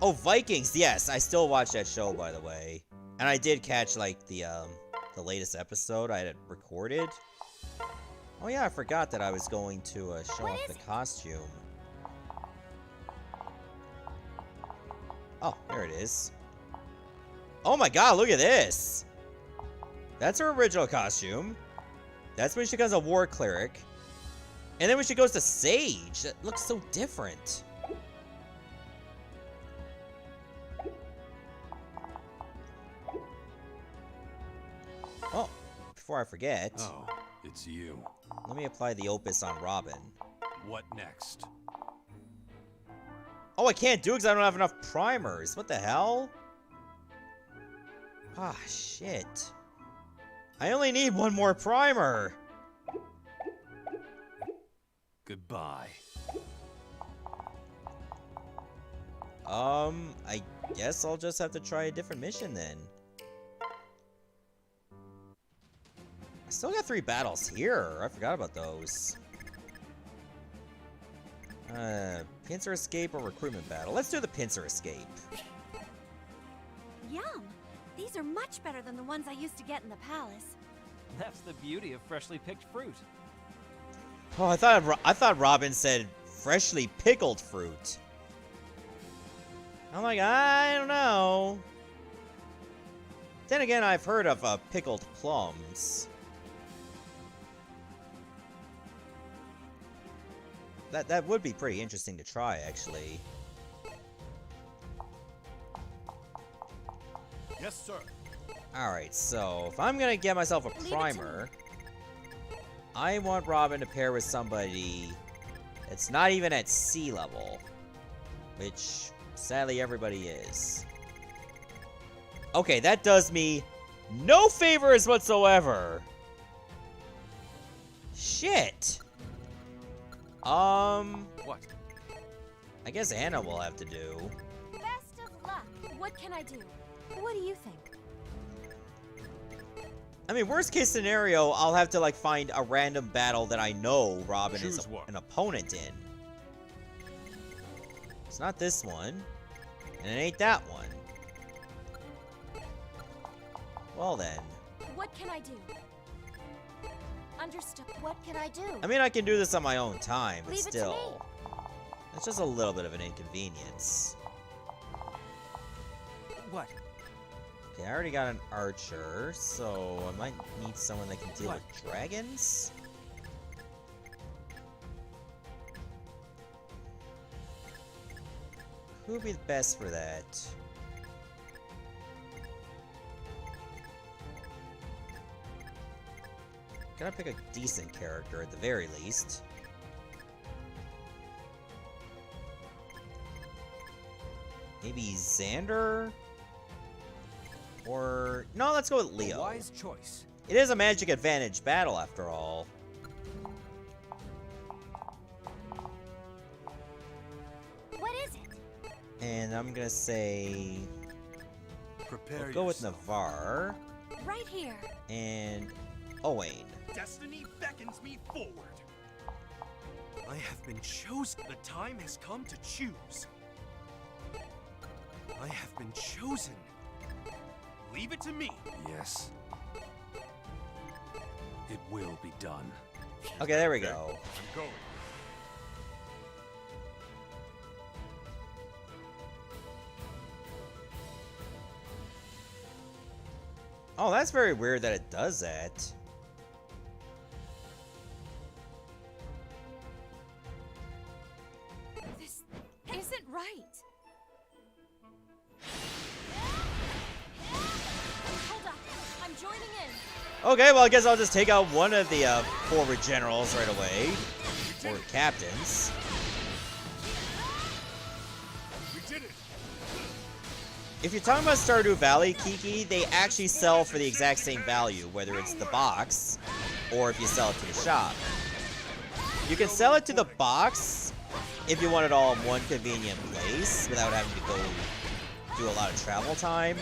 Oh, Vikings. Yes, I still watch that show, by the way. And I did catch, like, the latest episode I had recorded. Oh, yeah, I forgot that I was going to show off the costume. Oh, there it is. Oh my god, look at this! That's her original costume. That's when she becomes a war cleric. And then when she goes to Sage, that looks so different. Oh, before I forget. Oh, it's you. Let me apply the Opus on Robin. What next? Oh, I can't do it because I don't have enough primers. What the hell? Ah, shit. I only need one more primer. Goodbye. I guess I'll just have to try a different mission then. I still got 3 battles here. I forgot about those. Pincer Escape or Recruitment Battle? Let's do the Pincer Escape. Yum! These are much better than the ones I used to get in the palace. That's the beauty of freshly picked fruit. Oh, I thought Robin said freshly pickled fruit. I'm like, I don't know. Then again, I've heard of pickled plums. That would be pretty interesting to try, actually. Yes, sir. Alright, so if I'm gonna get myself a primer, I want Robin to pair with somebody that's not even at sea level. Which, sadly, everybody is. Okay, that does me no favors whatsoever. Shit. What? I guess Anna will have to do. Best of luck. What can I do? What do you think? I mean, worst case scenario, I'll have to, like, find a random battle that I know Robin is an opponent in. It's not this one. And it ain't that one. Well then. What can I do? Understood. What can I do? I mean, I can do this on my own time, but Leave it to still. It's just a little bit of an inconvenience. What? Okay, I already got an archer, so I might need someone that can deal with dragons. Who would be the best for that? Gotta pick a decent character at the very least. Maybe Xander? Or... no, let's go with Leo. Wise choice. It is a magic advantage battle, after all. What is it? And I'm gonna say... Prepare we'll go with yourself. Navarre. Right here. And... Owain. Destiny beckons me forward. I have been chosen. The time has come to choose. I have been chosen. Leave it to me. Yes. It will be done. Okay, there we go. I'm going. Oh, that's very weird that it does that. This isn't right. Hold up. I'm joining in. Okay, well, I guess I'll just take out one of the forward generals right away. Or captains. We did it. If you're talking about Stardew Valley, Kiki, they actually sell for the exact same value, whether it's the box or if you sell it to the shop. You can sell it to the box if you want it all in one convenient place without having to go do a lot of travel time.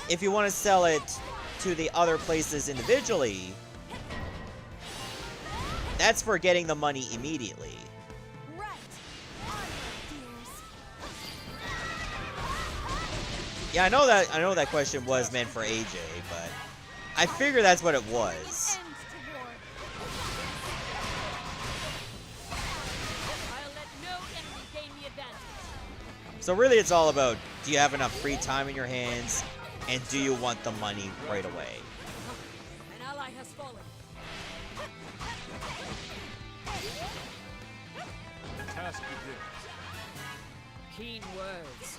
If you want to sell it to the other places individually, that's for getting the money immediately. Right. Onward, dears. Yeah, I know that question was meant for AJ, but I figure that's what it was. End to war. I'll let no enemy gain the advantage. So really it's all about, do you have enough free time in your hands, and do you want the money right away? An ally has fallen. Task begins. Keen words.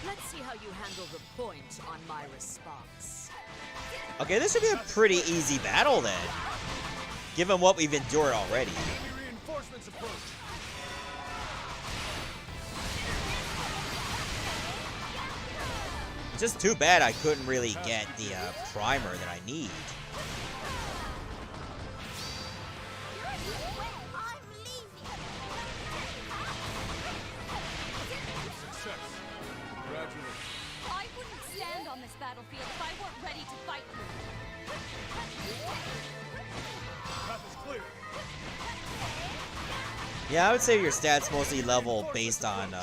Let's see how you handle the point on my response. Okay, this should be a pretty easy battle then, given what we've endured already. Enemy reinforcements approach. Just too bad I couldn't really get the primer that I need. I'm leaving. Success. Congratulations. I wouldn't stand on this battlefield if I weren't ready to fight you. Path is clear. Yeah, I would say your stats mostly level based on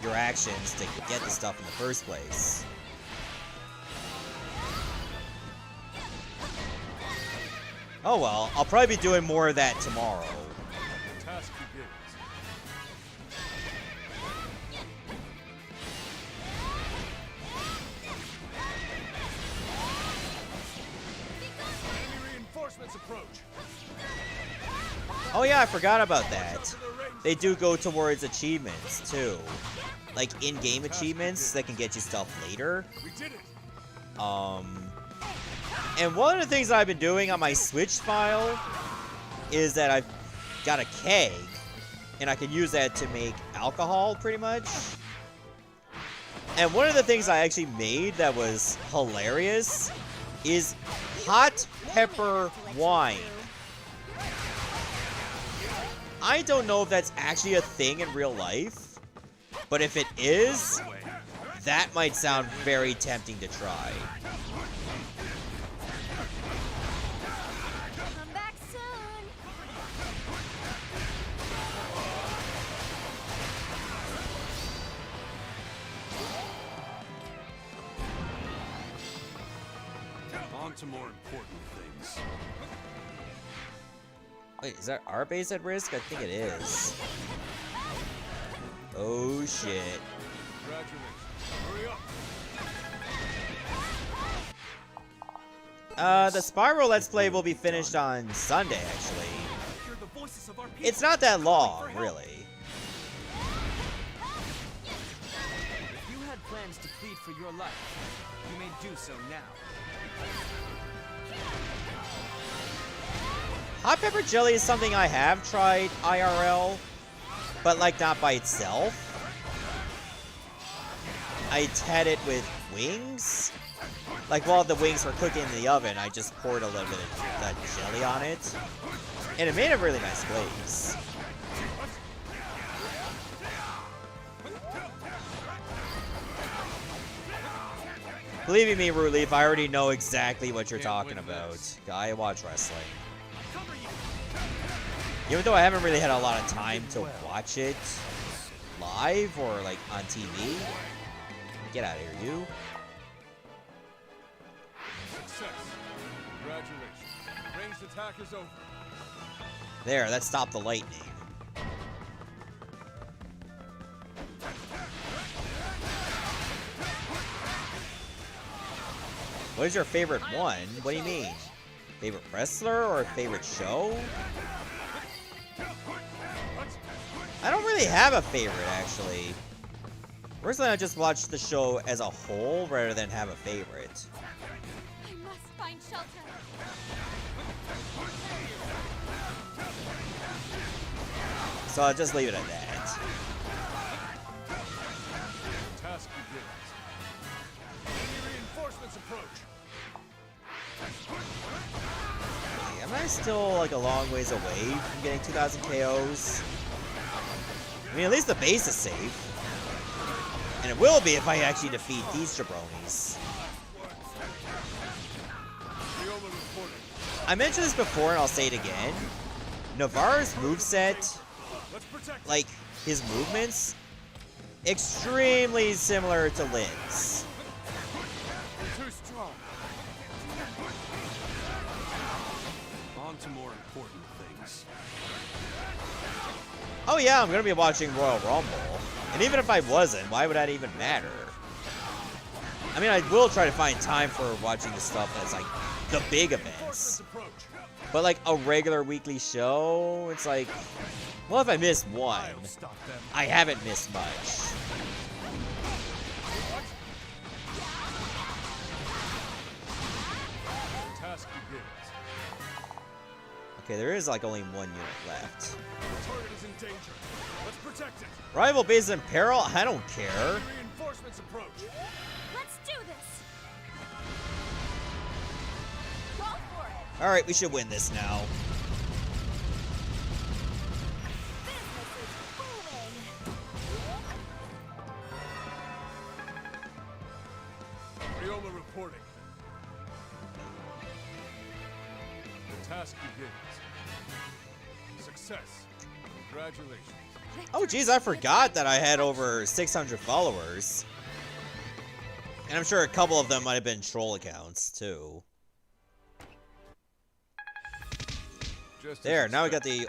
your actions to get the stuff in the first place. Oh well, I'll probably be doing more of that tomorrow. Task begins. Enemy reinforcements approach. Oh yeah, I forgot about that. They do go towards achievements too. Like in-game achievements that can get you stuff later. We did it. And one of the things I've been doing on my Switch file is that I've got a keg, and I can use that to make alcohol, pretty much. And one of the things I actually made that was hilarious is hot pepper wine. I don't know if that's actually a thing in real life, but if it is, that might sound very tempting to try. Come back soon. On to more important things. Wait, is that our base at risk? I think it is. Oh shit. Congratulations. Hurry up. The Spiral Let's Play will be finished on Sunday, actually. Hear the voices of our people. It's not that long, really. If you had plans to plead for your life, you may do so now. Hot pepper jelly is something I have tried IRL, but like not by itself. I had it with wings. Like while the wings were cooking in the oven, I just poured a little bit of that jelly on it. And it made a really nice glaze. Believe me, Root Leaf, I already know exactly what you're talking about. I watch wrestling. Even though I haven't really had a lot of time to watch it live or like on TV. Get out of here, you. Success. Congratulations. Ranged attack is over. There, that stopped the lightning. What is your favorite one? What do you mean? Favorite wrestler or favorite show? I don't really have a favorite, actually. Personally, I just watch the show as a whole rather than have a favorite. I must find shelter. So I'll just leave it at that. Task begins. Enemy reinforcements approach. Am I still like a long ways away from getting 2,000 KOs? I mean, at least the base is safe. And it will be if I actually defeat these jabronis. Leoma reporting. I mentioned this before and I'll say it again. Navarre's moveset, Let's protect. like his movements, extremely similar to Lynn's. to more important things. Oh yeah, I'm gonna be watching Royal Rumble. And even if I wasn't, why would that even matter? I mean, I will try to find time for watching the stuff that's like the big events. But like a regular weekly show, it's like, well, if I miss one, I'll stop them. I haven't missed much. The task begins. Okay, there is like only 1 unit left. The target is in danger. Let's protect it. Rival base in peril? I don't care. Reinforcements approach. Let's do this. Go for it. Alright, we should win this now. Business is booming. Riola reporting. The task begins. Success. Congratulations. Oh geez, I forgot that I had over 600 followers. And I'm sure a couple of them might have been troll accounts, too. Just There, now we got the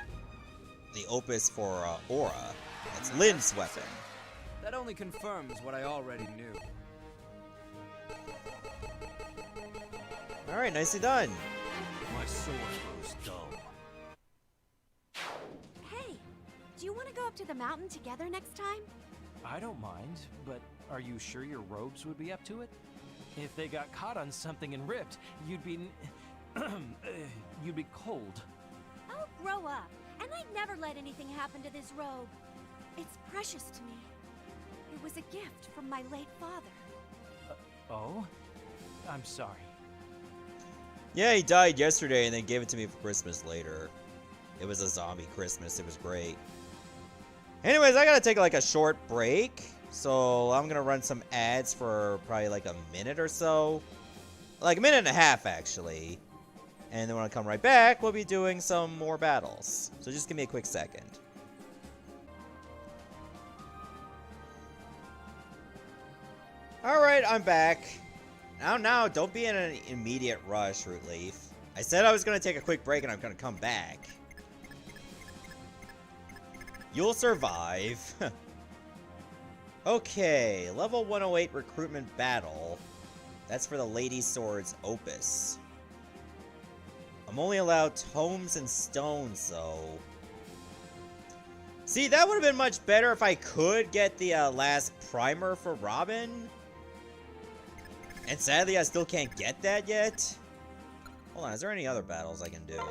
opus for Aura. That's Lynn's weapon. That only confirms what I already knew. Alright, nicely done. My sword grows dull. Hey, do you want to go up to the mountain together next time? I don't mind, but are you sure your robes would be up to it? If they got caught on something and ripped, you'd be you'd be cold. Oh, grow up. And I'd never let anything happen to this robe. It's precious to me. It was a gift from my late father. Oh? I'm sorry. Yeah, he died yesterday and they gave it to me for Christmas later. It was a zombie Christmas. It was great. Anyways, I gotta take like a short break. So I'm gonna run some ads for probably like a minute or so. Like a minute and a half, actually. And then when I come right back, we'll be doing some more battles. So just give me a quick second. Alright, I'm back. Now, don't be in an immediate rush, Root Leaf. I said I was gonna take a quick break and I'm gonna come back. You'll survive. Okay, level 108 recruitment battle. That's for the Lady Swords Opus. I'm only allowed tomes and stones, though. See, that would have been much better if I could get the last primer for Robin. And sadly, I still can't get that yet. Hold on, is there any other battles I can do?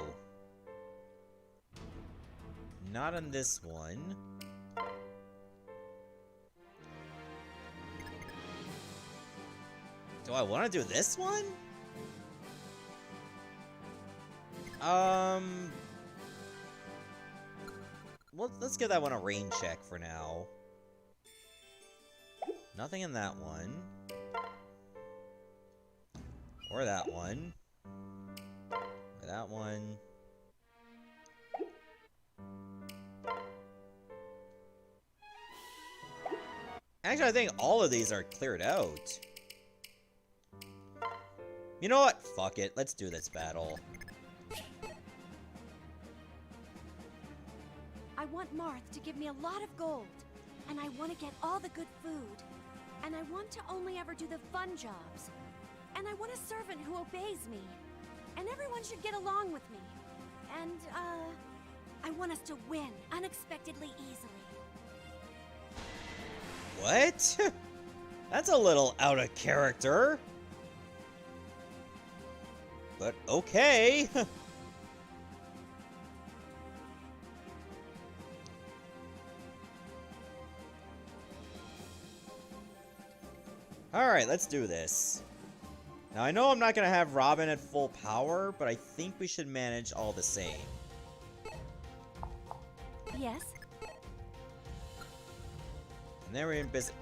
Not on this one. Do I want to do this one? Well, let's give that one a rain check for now. Nothing in that one. Or that one. Or that one. Actually, I think all of these are cleared out. You know what? Fuck it. Let's do this battle. I want Marth to give me a lot of gold. And I want to get all the good food. And I want to only ever do the fun jobs. And I want a servant who obeys me. And everyone should get along with me. And, I want us to win unexpectedly easily. What? That's a little out of character. But okay. Alright, let's do this. Now, I know I'm not going to have Robin at full power, but I think we should manage all the same. Yes? And then we're in business.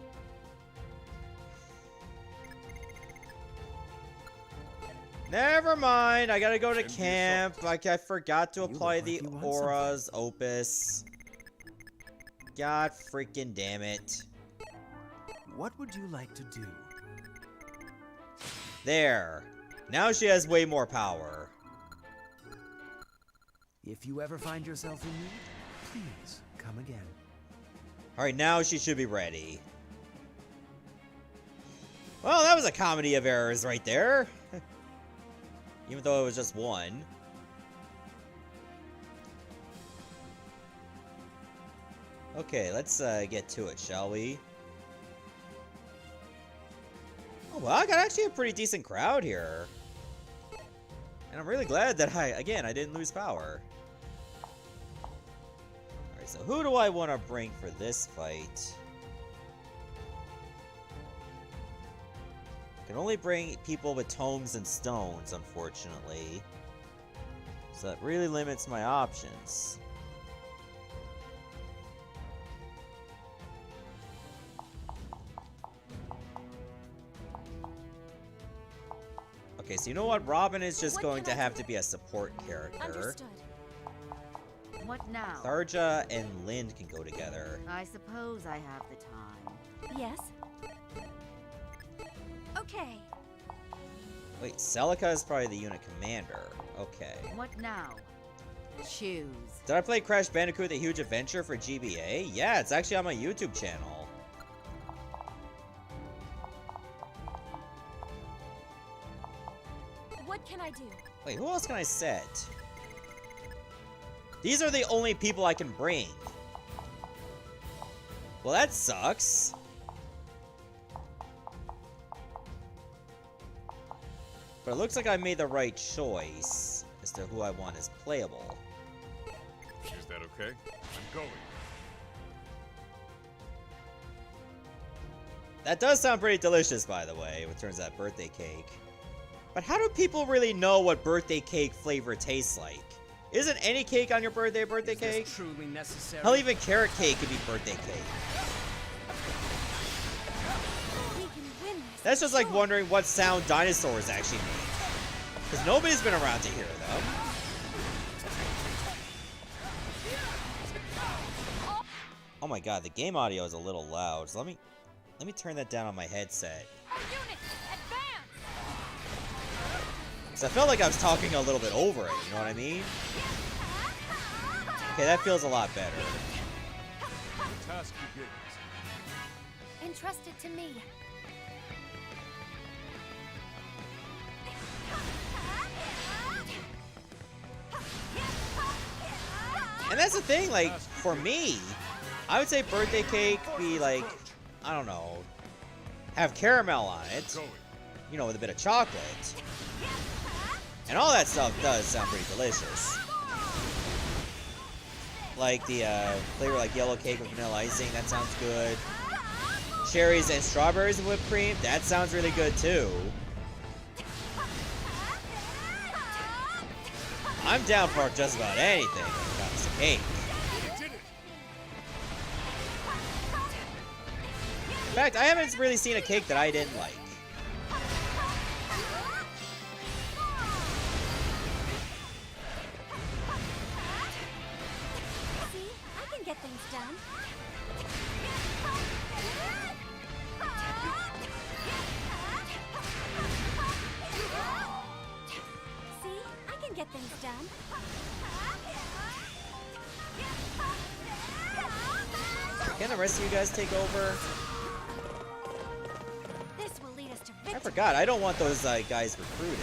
Never mind, I gotta go to camp. Like, I forgot to apply the Aura's Opus. God freaking damn it. What would you like to do? There. Now she has way more power. If you ever find yourself in need, please come again. Alright, now she should be ready. Well, that was a comedy of errors right there. Even though it was just one. Okay, let's get to it, shall we? Oh, well, I got actually a pretty decent crowd here. And I'm really glad that I didn't lose power. Alright, so who do I want to bring for this fight? I can only bring people with tomes and stones, unfortunately. So that really limits my options. Okay, so you know what? Robin is just going to have to be a support character. Understood. What now? Tharja and Lind can go together. I suppose I have the time. Yes? Okay. Wait, Celica is probably the unit commander. Okay. What now? Choose. Did I play Crash Bandicoot The Huge Adventure for GBA? Yeah, it's actually on my YouTube channel. What can I do? Wait, who else can I set? These are the only people I can bring. Well, that sucks. But it looks like I made the right choice as to who I want as playable. Is that okay? I'm going. That does sound pretty delicious, by the way, in terms of that birthday cake. But how do people really know what birthday cake flavor tastes like? Isn't any cake on your birthday a birthday cake? Truly necessary. Hell, even carrot cake could be birthday cake. We can win this. That's just like wondering what sound dinosaurs actually make. Because nobody's been around to hear them. Oh my god, the game audio is a little loud. So let me turn that down on my headset. Because I felt like I was talking a little bit over it, you know what I mean? Okay, that feels a lot better. The task begins. Entrusted to me. And that's the thing, like, for me, I would say birthday cake be like, I don't know, have caramel on it, you know, with a bit of chocolate. And all that stuff does sound pretty delicious. Like the flavor like yellow cake with vanilla icing, that sounds good. Cherries and strawberries and whipped cream, that sounds really good too. I'm down for just about anything when it comes to cake. In fact, I haven't really seen a cake that I didn't like. See? I can get things done. See? I can get things done. Can the rest of you guys take over? This will lead us to I victory. forgot, I don't want those guys recruited.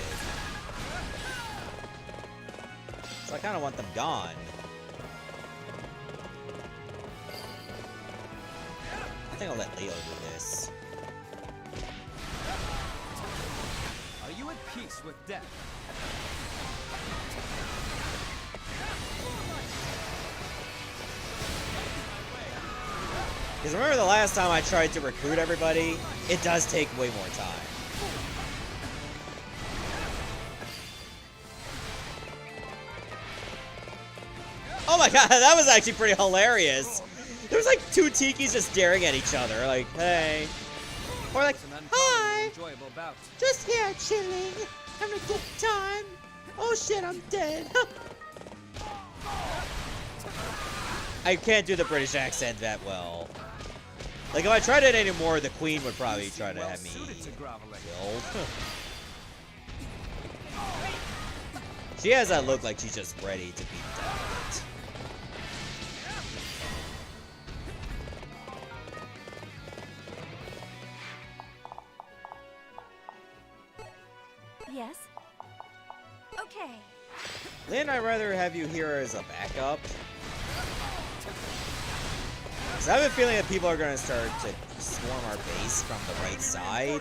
So I kind of want them gone. I think I'll let Leo do this. Are you at peace with death? Because remember the last time I tried to recruit everybody? It does take way more time. Oh my god, that was actually pretty hilarious. There was like two Tikis just staring at each other, like, hey. Or like, It's an uncommonly hi, enjoyable bout. just here chilling, having a good time. Oh shit, I'm dead. I can't do the British accent that well. Like, if I tried it anymore, the Queen would probably try to have me Suited to groveling. killed. She has that look like she's just ready to be done with it. Yes? Okay. Lynn, I'd rather have you here as a backup. Because I have a feeling that people are going to start to swarm our base from the right side.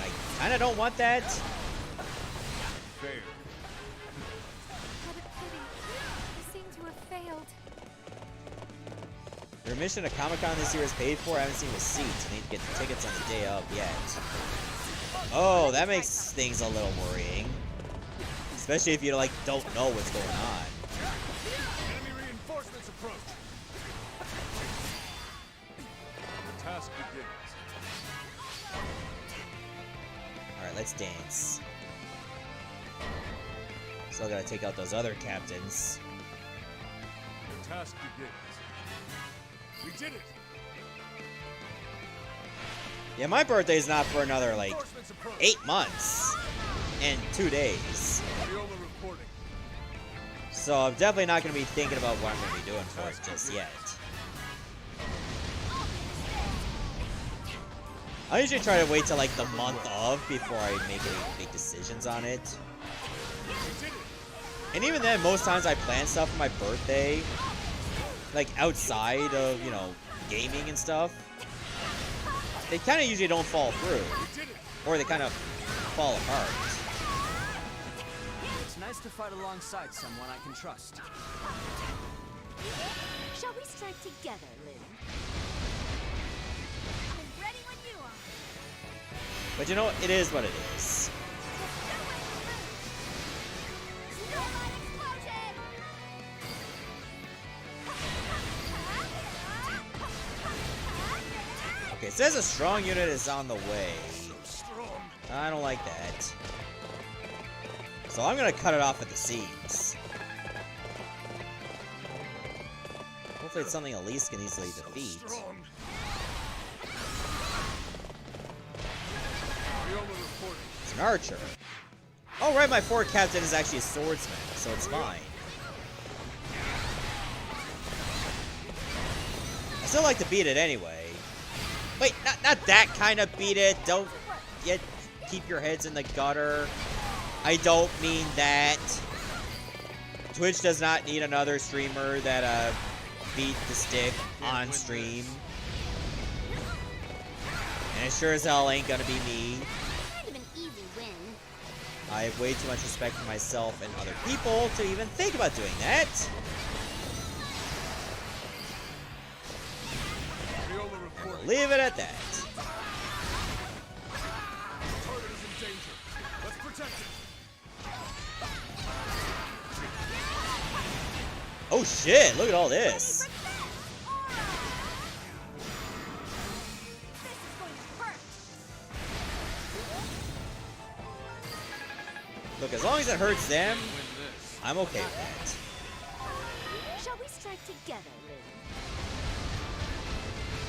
I kind of don't want that. Fair. What a pity. I seem to have failed. Your admission to Comic-Con this year is paid for. I haven't seen receipts. I need to get the tickets on the day of yet. Oh, that makes things a little worrying. Especially if you, like, don't know what's going on. Enemy reinforcements approach. The task begins. Alright, let's dance. Still gotta take out those other captains. The task begins. We did it. Yeah, my birthday's not for another, like, Reinforcements approach. 8 months and 2 days. Viola reporting. So I'm definitely not gonna be thinking about what I'm gonna be doing for it just yet. I usually try to wait till like the month of before I make any big decisions on it. And even then, most times I plan stuff for my birthday, like outside of, you know, gaming and stuff. They kind of usually don't fall through, or they kind of fall apart. It's nice to fight alongside someone I can trust. Shall we strike together, Lynn? I'm ready when you are. But you know, it is what it is. Okay, it says a strong unit is on the way. I don't like that. So I'm gonna cut it off at the seams. Hopefully it's something Elise can easily defeat. It's an archer. Oh right, my forward captain is actually a swordsman, so it's fine. I still like to beat it anyway. Wait, not that kind of beat it. Don't keep your heads in the gutter. I don't mean that. Twitch does not need another streamer that beat the stick on stream. And it sure as hell ain't gonna be me. Kind of an easy win. I have way too much respect for myself and other people to even think about doing that. Leave it at that. Target is in danger. Let's protect it. Oh shit, look at all this. Look, as long as it hurts them, I'm okay with that. Shall we strike together, Lynn?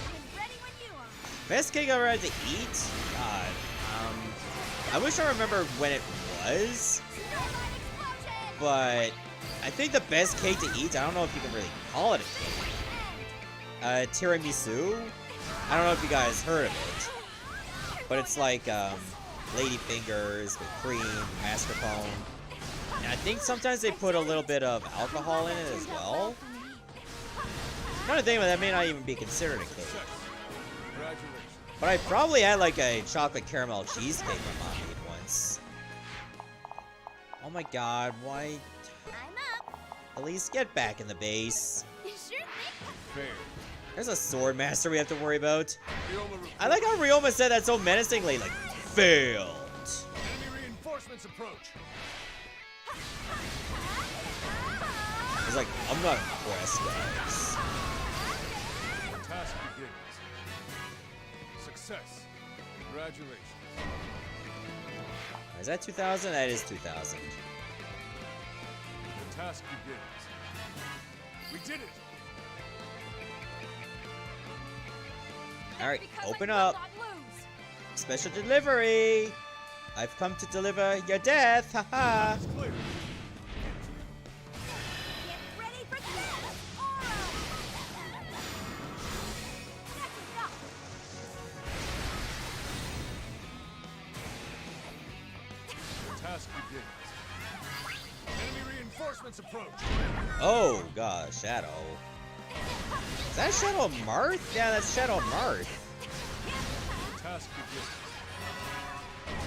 I'm ready when you are. Best cake I ever had to eat? God, I wish I remember when it was, but I think the best cake to eat, I don't know if you can really call it a cake. Tiramisu? I don't know if you guys heard of it, but it's like, lady fingers with cream, mascarpone. And I think sometimes they put a little bit of alcohol in it as well. Another thing, that may not even be considered a cake. But I probably had like a chocolate caramel cheesecake my mom made once. Oh my god, why? I'm up. At least get back in the base. Sure thing. Fair. There's a sword master we have to worry about. I like how Ryoma said that so menacingly, like, failed. Enemy reinforcements approach. He's like, I'm not impressed, guys. The task begins. Success. Congratulations. Is that 2,000? That is 2,000. The task begins. We did it. Alright, Because open I will up. not lose. Special delivery. I've come to deliver your death. Haha. It's clear. begins. Enemy reinforcements approach. Oh, God, Shadow. Is that Shadow Marth? Yeah, that's Shadow Marth. Task begins.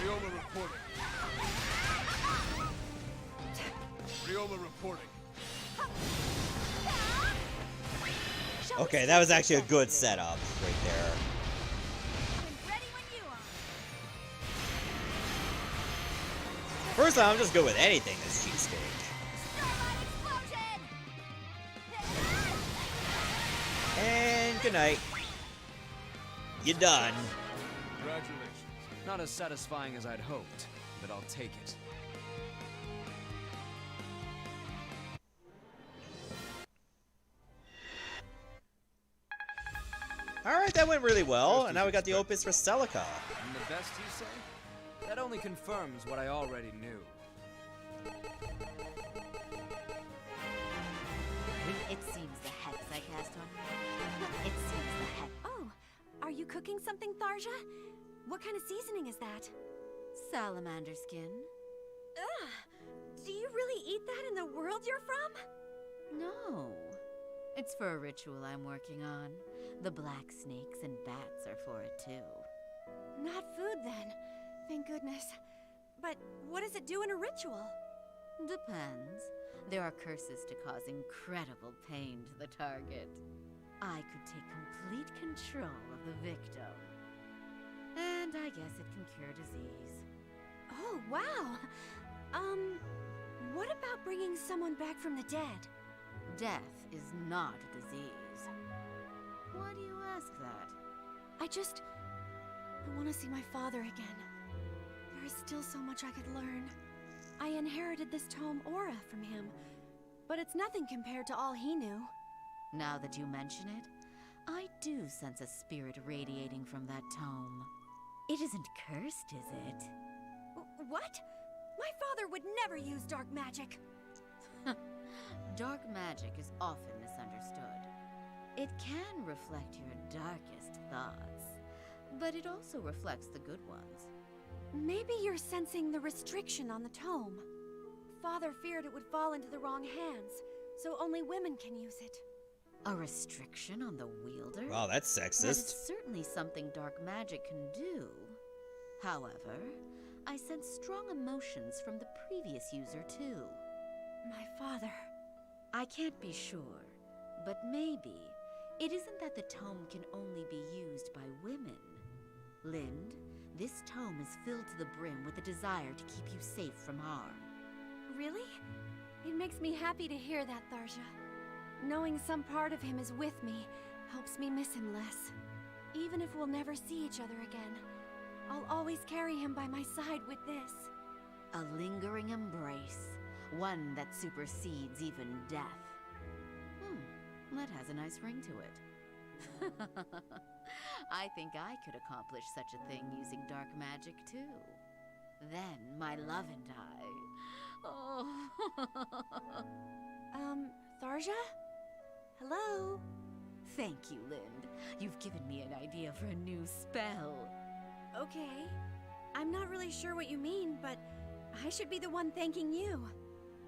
Ryoma reporting. Ryoma reporting. Okay, that was actually a good setup right there. I'm ready when you are. First time, I'm just good with anything that's cheesesteak. Starlight explosion! And good night. You done. Congratulations. Not as satisfying as I'd hoped, but I'll take it. Alright, that went really well, and now we got the opus for Celica. And the best, you say? That only confirms what I already knew. It seems the hex I cast on you. It seems the hex. Oh, are you cooking something, Tharja? What kind of seasoning is that? Salamander skin. Ugh! Do you really eat that in the world you're from? No. It's for a ritual I'm working on. The black snakes and bats are for it too. Not food, then. Thank goodness. But what does it do in a ritual? Depends. There are curses to cause incredible pain to the target. I could take complete control of the victim. And I guess it can cure disease. Oh, wow! What about bringing someone back from the dead? Death is not a disease. Why do you ask that? I want to see my father again. There is still so much I could learn. I inherited this tome aura from him, but it's nothing compared to all he knew. Now that you mention it, I do sense a spirit radiating from that tome. It isn't cursed, is it? What? My father would never use dark magic. Dark magic is often misunderstood. It can reflect your darkest thoughts, but it also reflects the good ones. Maybe you're sensing the restriction on the tome. Father feared it would fall into the wrong hands, so only women can use it. A restriction on the wielder? Wow, that's That is sexist. certainly something dark magic can do. However, I sense strong emotions from the previous user too. My father. I can't be sure, but maybe it isn't that the tome can only be used by women. Lind, this tome is filled to the brim with a desire to keep you safe from harm. Really? It makes me happy to hear that, Tharja. Knowing some part of him is with me helps me miss him less. Even if we'll never see each other again, I'll always carry him by my side with this. A lingering embrace, one that supersedes even death. That has a nice ring to it. I think I could accomplish such a thing using dark magic too. Then my love and I. Oh. Tharja? Hello? Thank you, Lind. You've given me an idea for a new spell. Okay. I'm not really sure what you mean, but I should be the one thanking you.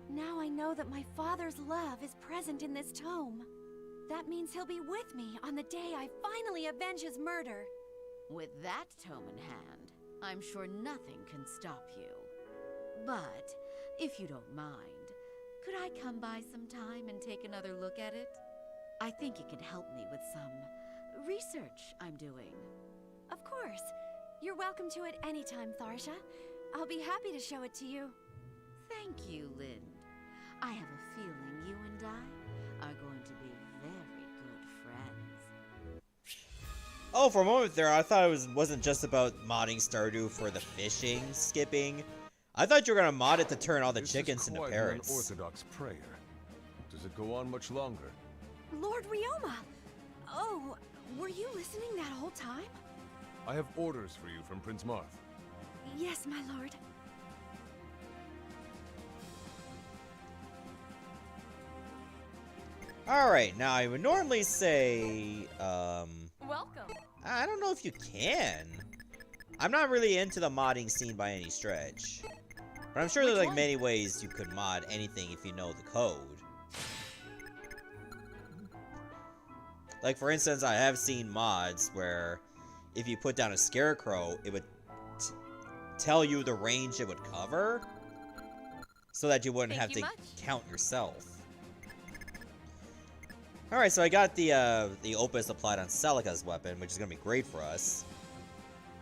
Now I know that my father's love is present in this tome. That means he'll be with me on the day I finally avenge his murder. With that tome in hand, I'm sure nothing can stop you. But, if you don't mind, could I come by sometime and take another look at it? I think it could help me with some research I'm doing. Of course. You're welcome to it anytime, Tharja. I'll be happy to show it to you. Thank you, Lind. I have a feeling you and I are going to be very good friends. Oh, for a moment there, I thought it wasn't just about modding Stardew for the fishing, skipping. I thought you were gonna mod it to turn all the chickens into parrots. This is quite an orthodox prayer. Does it go on much longer? Lord Ryoma! Oh, were you listening that whole time? I have orders for you from Prince Marth. Yes, my lord. Alright, now I would normally say, Welcome. I don't know if you can. I'm not really into the modding scene by any stretch. But I'm sure there's Which like one? many ways you could mod anything if you know the code. Like for instance, I have seen mods where if you put down a scarecrow, it would tell you the range it would cover, so that you wouldn't Thank have you to much. count yourself. Alright, so I got the Opus applied on Celica's weapon, which is going to be great for us.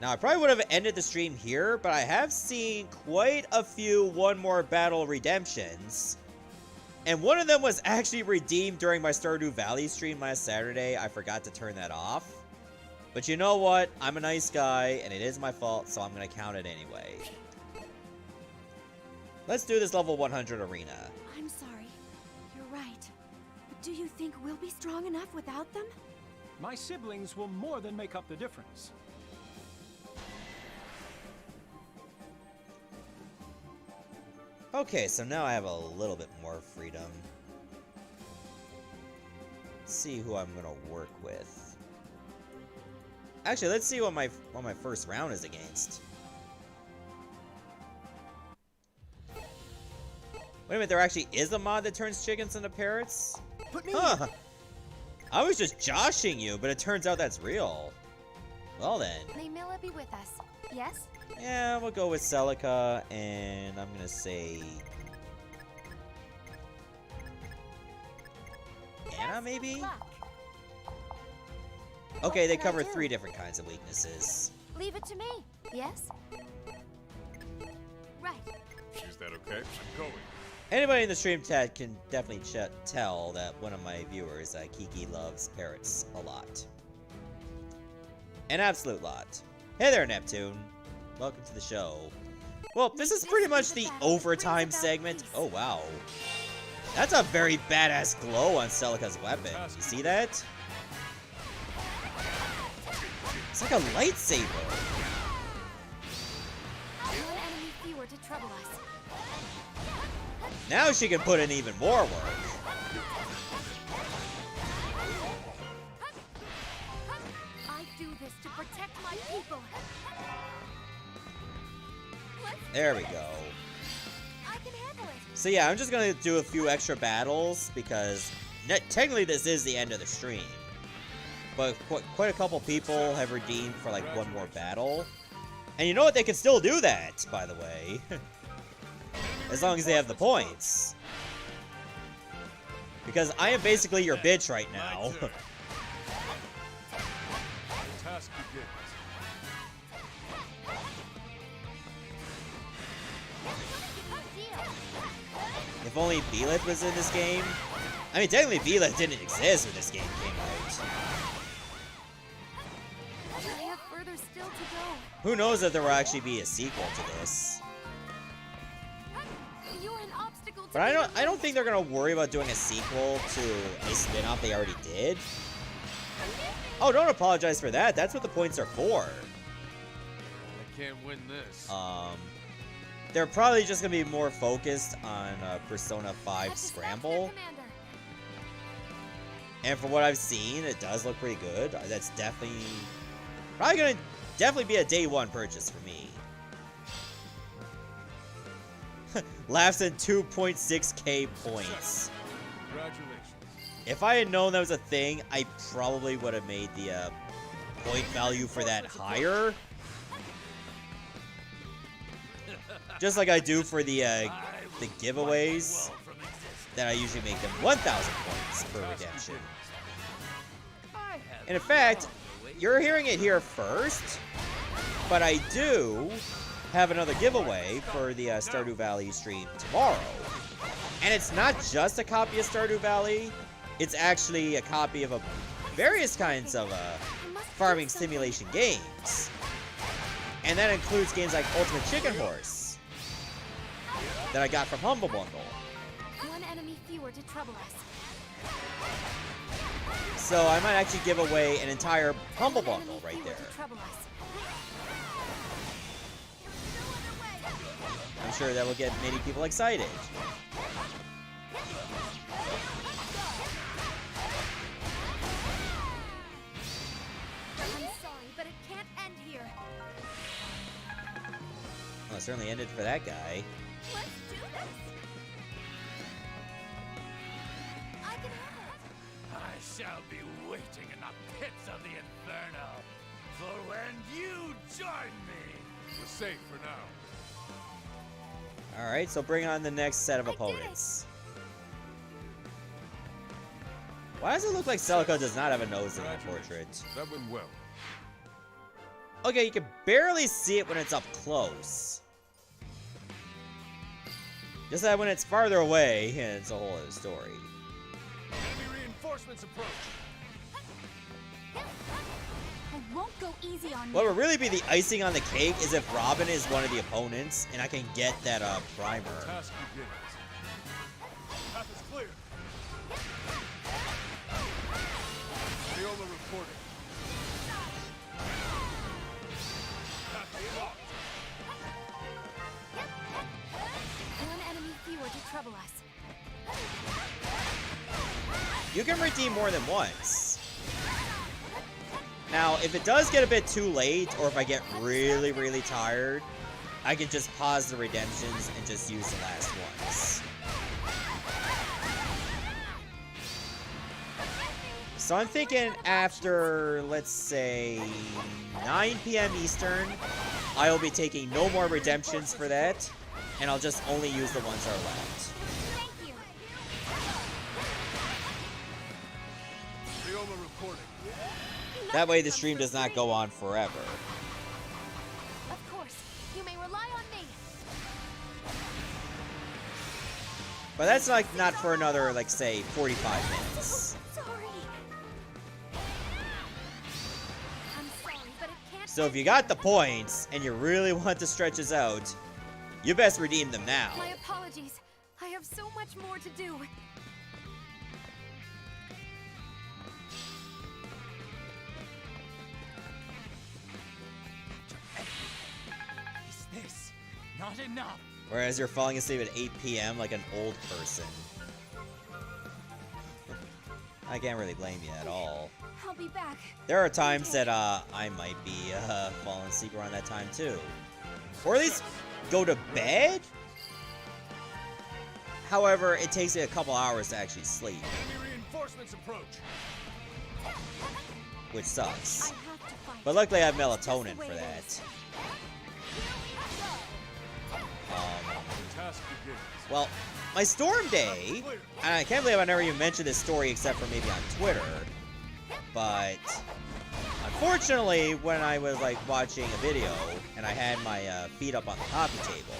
Now, I probably would have ended the stream here, but I have seen quite a few One More Battle redemptions. And one of them was actually redeemed during my Stardew Valley stream last Saturday. I forgot to turn that off. But you know what? I'm a nice guy, and it is my fault, so I'm going to count it anyway. Let's do this level 100 arena. I'm sorry. You're right. But do you think we'll be strong enough without them? My siblings will more than make up the difference. Okay, so now I have a little bit more freedom. Let's see who I'm gonna work with. Actually, let's see what my first round is against. Wait a minute, there actually is a mod that turns chickens into parrots? Put me Huh. I was just joshing you, but it turns out that's real. Well then. May Mila be with us? Yes? Yeah, we'll go with Celica, and I'm gonna say... Anna, maybe? Luck. Okay, they What should I cover do? 3 different kinds of weaknesses. Leave it to me. Yes? Right. Is that okay? I'm going. Anybody in the stream chat can definitely tell that one of my viewers, Kiki, loves parrots a lot. An absolute lot. Hey there, Neptune. Welcome to the show. Well, this is pretty much the overtime segment. Oh, wow. That's a very badass glow on Celica's weapon. You see that? It's like a lightsaber. One enemy fewer to trouble us. Now she can put in even more work. I do this to protect my people. There we go. I can handle it. So yeah, I'm just gonna do a few extra battles because technically this is the end of the stream. But quite a couple people have redeemed for like one more battle. And you know what? They can still do that, by the way. As long as they have the points. Because I am basically your bitch right now. Task begins. If only Belith was in this game. I mean, technically Belith didn't exist when this game came out. I have further still to go. Who knows if there will actually be a sequel to this. You're an obstacle to But I don't think they're gonna worry about doing a sequel to a spin-off they already did. Oh, don't apologize for that. That's what the points are for. I can't win this. They're probably just gonna be more focused on Persona 5 Scramble. And from what I've seen, it does look pretty good. That's definitely gonna be a day one purchase for me. Laughs at 2.6k points. Congratulations. If I had known that was a thing, I probably would have made the point value for that higher. Just like I do for the giveaways, that I usually make them 1,000 points per redemption. And in fact, you're hearing it here first, but I do have another giveaway for the Stardew Valley stream tomorrow. And it's not just a copy of Stardew Valley, it's actually a copy of various kinds of farming simulation games. And that includes games like Ultimate Chicken Horse, that I got from Humble Bundle. One enemy fewer to trouble us. So I might actually give away an entire Humble Bundle right there. I'm sure that will get many people excited. I'm sorry, but it can't end here. Well, it certainly ended for that guy. Let's do this. I can help it. I shall be waiting in the pits of the Inferno for when you join me. We're safe for now. Alright, so bring on the next set of opponents. Why does it look like Celica does not have a nose in that portrait? That went well. Okay, you can barely see it when it's up close. Just that when it's farther away, it's a whole other story. Enemy reinforcements approach. I won't go easy on What you. would really be the icing on the cake is if Robin is one of the opponents and I can get that primer. Task begins. Path is clear. Viola reporting. Path locked. One enemy fewer to trouble us. You can redeem more than once. Now, if it does get a bit too late, or if I get really, really tired, I can just pause the redemptions and just use the last ones. So I'm thinking after, let's say, 9 p.m. Eastern, I will be taking no more redemptions for that, and I'll just only use the ones that are left. Thank you. Viola reporting. That way the stream does not go on forever. Of course, you may rely on me. But that's like not for another, like, say, 45 minutes. Sorry. I'm sorry, but it can't. So if you got the points, and you really want to stretch this out, you best redeem them now. My apologies. I have so much more to do. Is this not enough? Whereas you're falling asleep at 8 p.m. like an old person. I can't really blame you at all. I'll be back. There are times that I might be falling asleep around that time too. Or at least go to bed? However, it takes me a couple hours to actually sleep, Enemy reinforcements approach. which sucks. I have to fight. But luckily I have That's just the melatonin way for it that. is. Task begins. Well, my storm day, and I can't believe I never even mentioned this story except for maybe on Twitter, but unfortunately, when I was like watching a video and I had my feet up on the coffee table,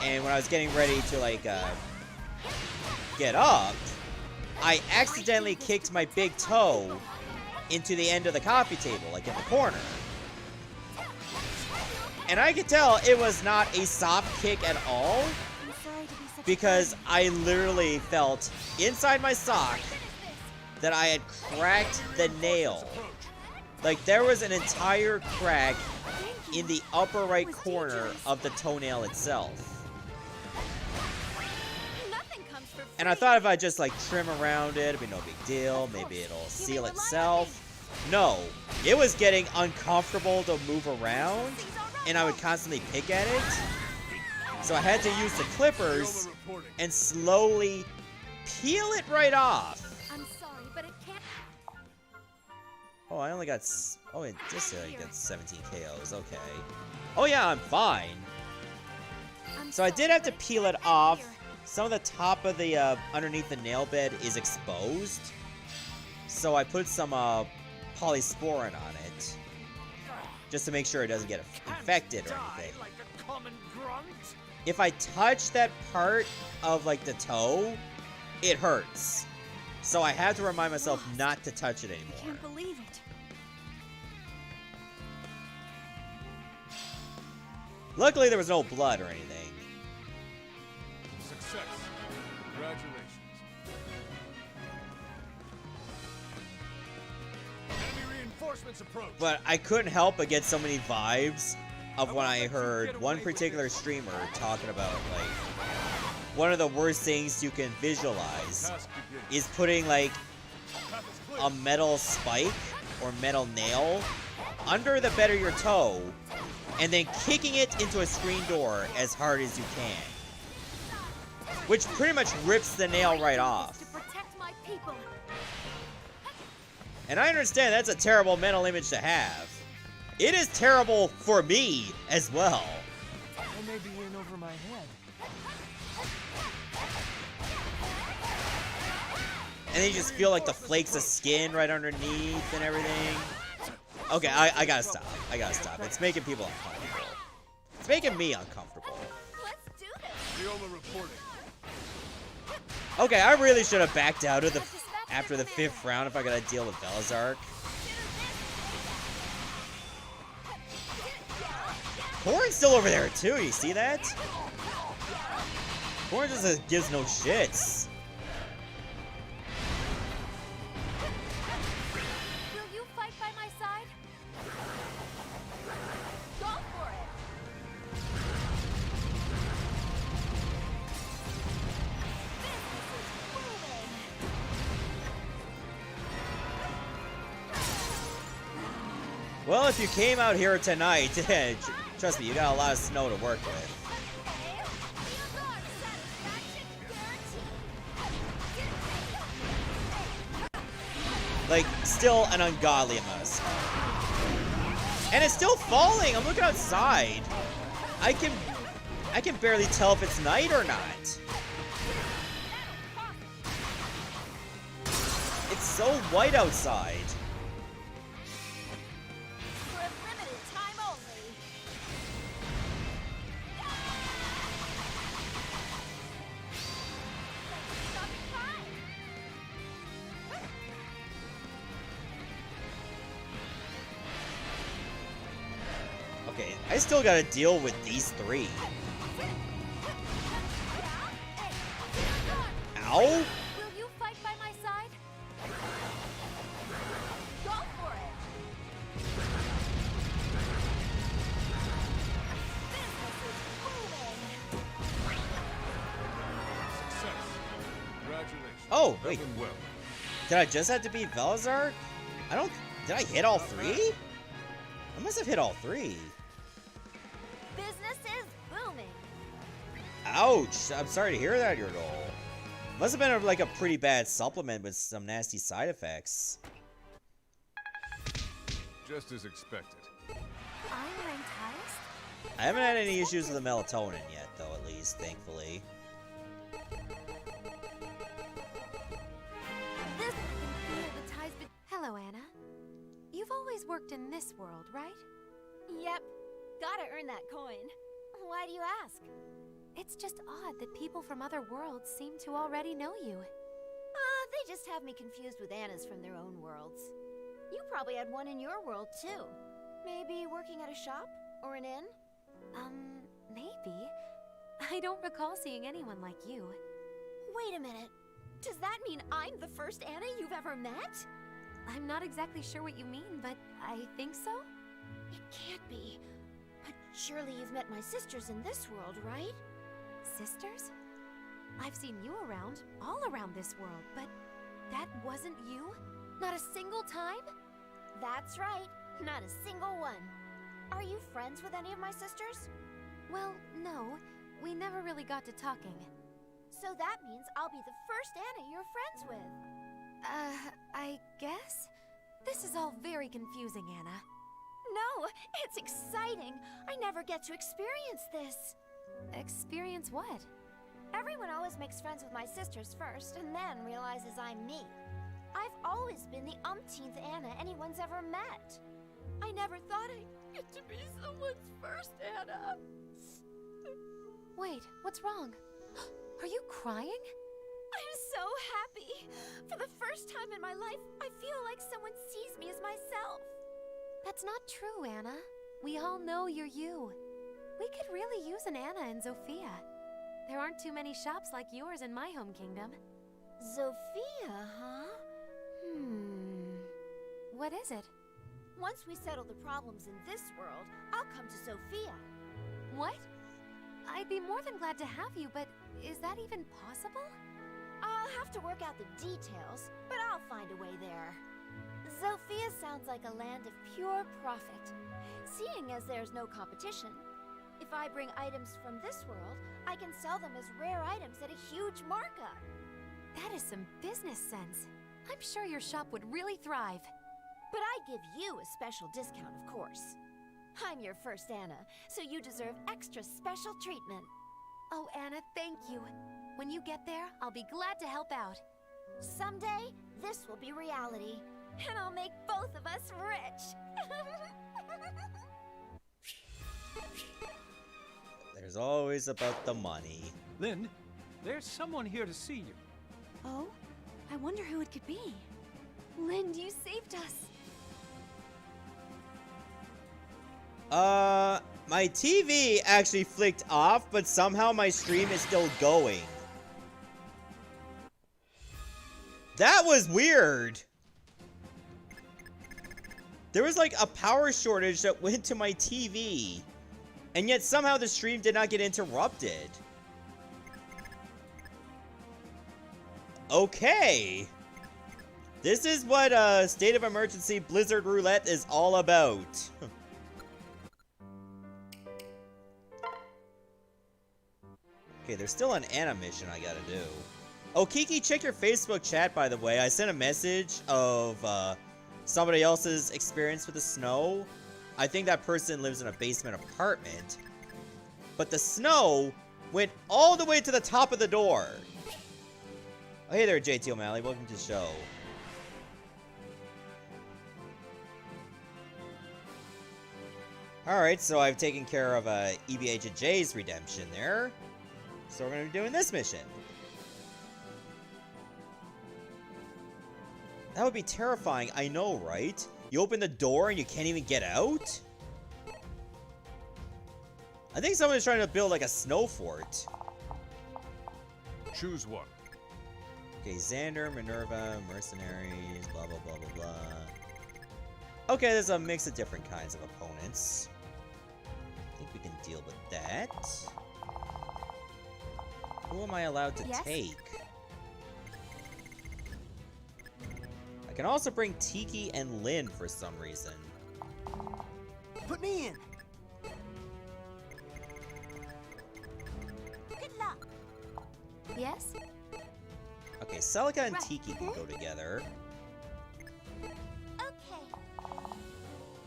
and when I was getting ready to like get up, I accidentally kicked my big toe into the end of the coffee table, like in the corner. And I could tell it was not a soft kick at all, I'm sorry to be such a because burden. I literally felt inside my sock that I had cracked the nail. Like there was an entire crack in the upper right corner of the toenail itself. Nothing comes for free. And I thought if I just like trim around it, it'd be no big deal. Maybe it'll seal itself. No, it was getting uncomfortable to move around, and I would constantly pick at it. So I had to use the clippers Viola reporting. and slowly peel it right off. I'm sorry, but it can't. Oh, I only got. Oh, it just got 17 KOs. Okay. Oh yeah, I'm fine. I'm So I sorry, did have to but it peel it can't end off. here. Some of the top of the underneath the nail bed is exposed. So I put some polysporin on it, just to make sure it doesn't get infected or anything. Like a common grunt. If I touch that part of like the toe, it hurts. So I have to remind myself not to touch it I anymore. can't believe it. Luckily, there was no blood or anything. Success. Congratulations. Enemy reinforcements approach. But I couldn't help but get so many vibes of when I heard one particular streamer talking about, like, one of the worst things you can visualize Task begins. is putting, like, Path is clear. a metal spike or metal nail under the bed of your toe and then kicking it into a screen door as hard as you can. Which pretty much rips the nail right off. To protect my people. And I understand that's a terrible mental image to have. It is terrible for me as well. I may be in over my head. And then you just feel like the flakes of skin right underneath and everything. Okay, I gotta stop. I gotta stop. It's making people uncomfortable. It's making me uncomfortable. Let's do this. Viola reporting. Okay, I really should have backed out of the after the 5th round if I gotta deal with Velazark. Corn's still over there too, you see that? Corn just gives no shits. Will you fight by my side? Go for it. Well, if you came out here tonight, trust me, you got a lot of snow to work with. Like, still an ungodly amount of snow. And it's still falling! I'm looking outside. I can barely tell if it's night or not. It's so white outside. For a limited time only. Stopping time. Okay, I still gotta deal with these 3. Ow! Will you fight by my side? Go for it. Business is booming. Success. Congratulations. Oh, wait. Done well. Did I just have to beat Velazark? Did I hit all 3? I must have hit all 3. Business is booming. Ouch! I'm sorry to hear that, your doll. Must have been like a pretty bad supplement with some nasty side effects. Just as expected. I'm ranked highest. I haven't had any issues with the melatonin yet, though, at least, thankfully. This I can feel the ties Hello, Anna. You've always worked in this world, right? Yep. Gotta earn that coin. Why do you ask? It's just odd that people from other worlds seem to already know you. They just have me confused with Annas from their own worlds. You probably had one in your world, too. Maybe working at a shop? Or an inn? Maybe. I don't recall seeing anyone like you. Wait a minute. Does that mean I'm the first Anna you've ever met? I'm not exactly sure what you mean, but I think so? It can't be. But surely you've met my sisters in this world, right? Sisters? I've seen you around, all around this world, but that wasn't you? Not a single time? That's right, not a single one. Are you friends with any of my sisters? Well, no. We never really got to talking. So that means I'll be the first Anna you're friends with. I guess? This is all very confusing, Anna. No, it's exciting. I never get to experience this. Experience what? Everyone always makes friends with my sisters first, and then realizes I'm me. I've always been the umpteenth Anna anyone's ever met. I never thought I'd get to be someone's first Anna. Wait, what's wrong? Are you crying? I'm so happy. For the first time in my life, I feel like someone sees me as myself. That's not true, Anna. We all know you're you. We could really use an Anna in Zofia. There aren't too many shops like yours in my home kingdom. Zofia, huh? What is it? Once we settle the problems in this world, I'll come to Zofia. What? I'd be more than glad to have you, but is that even possible? I'll have to work out the details, but I'll find a way there. Zofia sounds like a land of pure profit. Seeing as there's no competition, if I bring items from this world, I can sell them as rare items at a huge markup. That is some business sense. I'm sure your shop would really thrive. But I give you a special discount, of course. I'm your first Anna, so you deserve extra special treatment. Oh, Anna, thank you. When you get there, I'll be glad to help out. Someday, this will be reality, and I'll make both of us rich. There's always about the money. Lynn, there's someone here to see you. Oh? I wonder who it could be. Lind, you saved us. My TV actually flicked off, but somehow my stream is still going. That was weird. There was like a power shortage that went to my TV, and yet somehow the stream did not get interrupted. Okay. This is what State of Emergency Blizzard Roulette is all about. Okay, there's still an Anna mission I gotta do. Oh, Kiki, check your Facebook chat, by the way. I sent a message of somebody else's experience with the snow. I think that person lives in a basement apartment. But the snow went all the way to the top of the door. Oh, hey there, JT O'Malley. Welcome to the show. Alright, so I've taken care of EB Agent J's redemption there. So we're going to be doing this mission. That would be terrifying, I know, right? You open the door and you can't even get out? I think someone's trying to build like a snow fort. Choose one. Okay, Xander, Minerva, Mercenaries, blah, blah, blah, blah, blah. Okay, there's a mix of different kinds of opponents. I think we can deal with that. Who am I allowed to take? I can also bring Tiki and Lynn for some reason. Put me in. Good luck. Yes? Okay, Celica and Tiki can go together. Okay.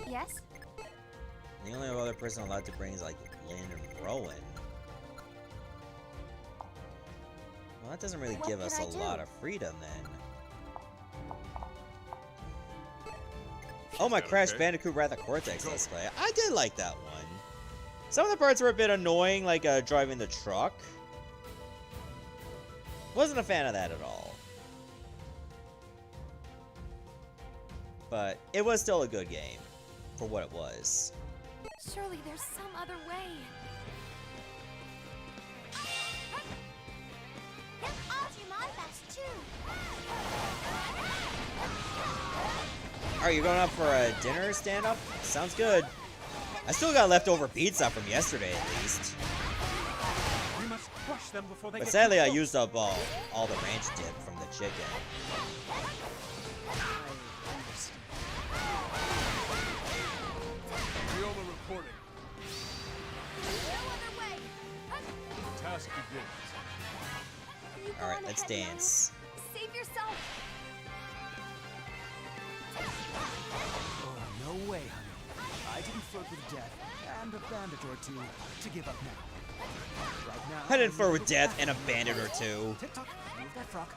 Yes? The only other person allowed to bring is like Lynn and Rowan. Well, that doesn't really give us a lot of freedom then. Oh, my Crash Bandicoot Wrath of Cortex Let's Play. I did like that one. Some of the parts were a bit annoying, like driving the truck. Wasn't a fan of that at all. But it was still a good game for what it was. Surely there's some other way. I'll do my best too. Are you going up for a dinner stand-up? Sounds good. I still got leftover pizza from yesterday, at least. We must crush them before they But get sadly, too I close. used up all the ranch dip from the chicken. Viola reporting. No other way. Task begins. You go Alright, on let's ahead, dance. Nana. Save yourself. Oh, no way, honey. I didn't flirt with death and a bandit or two to give up now. Right now, I didn't flirt with death and a bandit or two. Tick-tock, move that frock.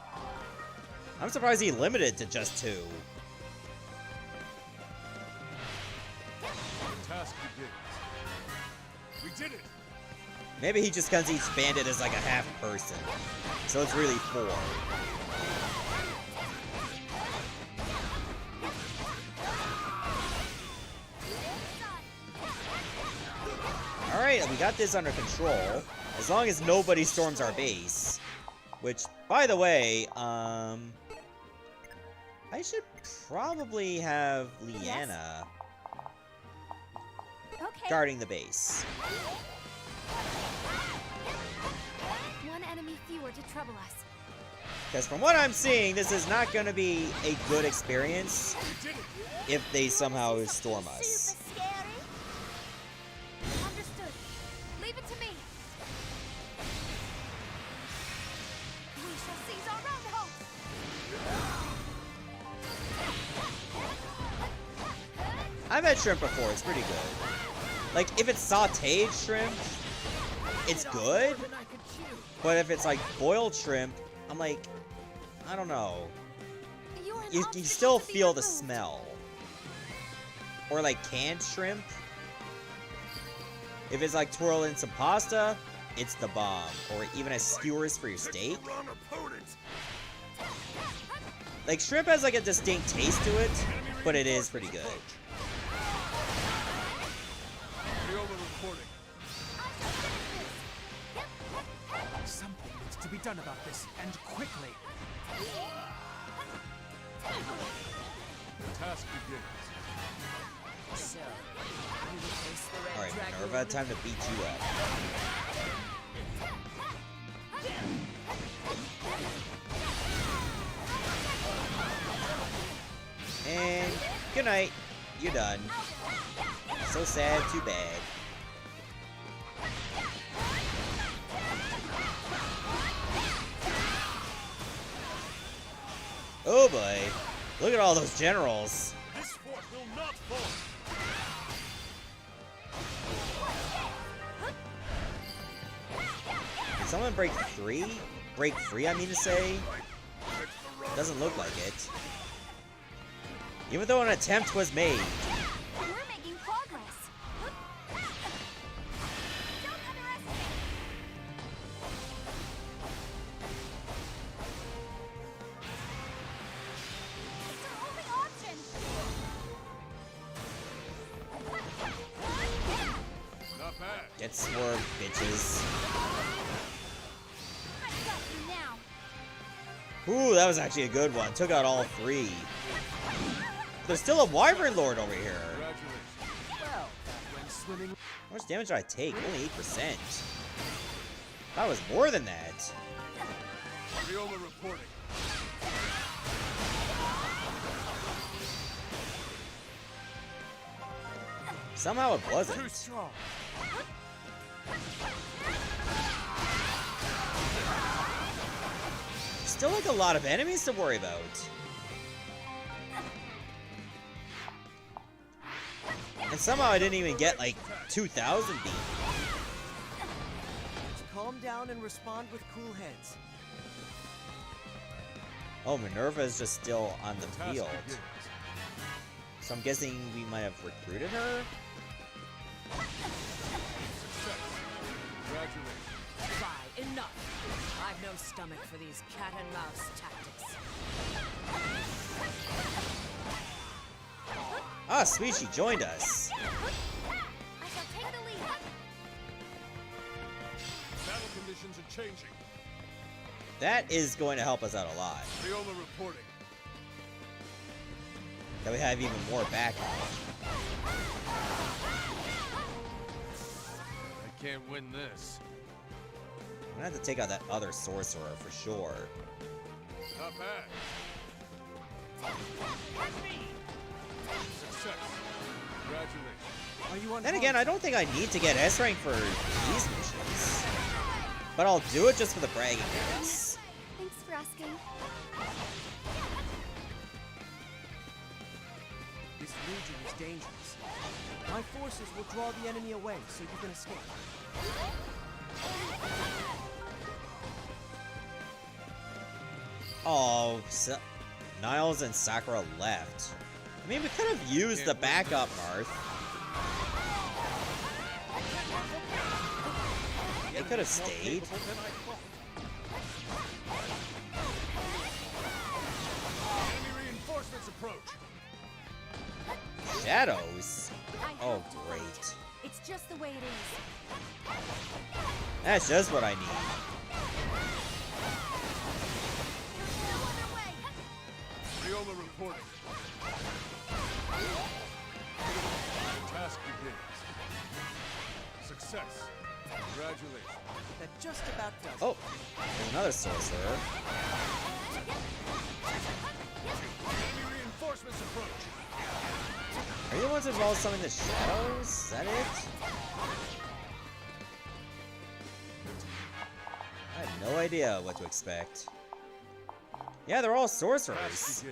I'm surprised he limited to just 2. Task begins. We did it. Maybe he just counts each bandit as like a half person. So it's really 4. Alright, we got this under control. As long as nobody storms our base. Which, by the way, I should probably have Leanna Okay. guarding the base. One enemy fewer to trouble us. Because from what I'm seeing, this is not going to be a good experience if they somehow storm us. Super scary. Understood. Leave it to me. We shall seize our roundhouse. I've had shrimp before, it's pretty good. Like, if it's sauteed shrimp, it's good. But if it's like boiled shrimp, I'm like, I don't know. You still feel the smell. Or like canned shrimp. If it's like twirled in some pasta, it's the bomb. Or even as skewers for your steak. Like, shrimp has like a distinct taste to it, but it is pretty good. Something needs to be done about this, and quickly. The task begins. So, you replace the red Alright, dragon Minerva, time to beat you up. And good night. You're done. So sad, too bad. Oh boy. Look at all those generals. This fort will not fall. Did someone break free? Break free, I mean to say? Doesn't look like it. Even though an attempt was made. We're making progress. Don't underestimate. It's our only option. Not bad. Get swerved, bitches. I've got you now. Ooh, that was actually a good one. Took out all three. There's still a Wyvern Lord over here. Congratulations. Well, that went swimming. How much damage did I take? Only 8%. That was more than that. Viola reporting. Somehow it Too wasn't. strong. Still like a lot of enemies to worry about. And somehow I didn't even get like 2,000 beat. Calm down and respond with cool heads. Oh, Minerva is just still on the Task field. begins. So I'm guessing we might have recruited her? Success. Congratulations. Bye, enough. I've no stomach for these cat and mouse tactics. Ah, sweet, she joined us. I shall take the lead. Battle conditions are changing. That is going to help us out a lot. Viola reporting. That we have even more backup. I can't win this. I'm gonna have to take out that other sorcerer for sure. Not bad. Success. Congratulations. Are you on? Then again, I don't think I need to get S rank for these missions. But I'll do it just for the bragging rights. Thanks for asking. This region is dangerous. My forces will draw the enemy away so you can escape. Oh, Niles and Sakura left. I mean, we could have used the backup, Marth. They could have stayed. Enemy reinforcements approach. Shadows? I Oh, have to fight. great. It's just the way it is. That's just what I need. No other way. Viola reporting. Task begins. Success. Congratulations. That just about does it. Oh, there's another sorcerer. Enemy reinforcements approach. Are you the ones involved in summoning the shadows? Is that it? I have no idea what to expect. Yeah, they're all sorcerers.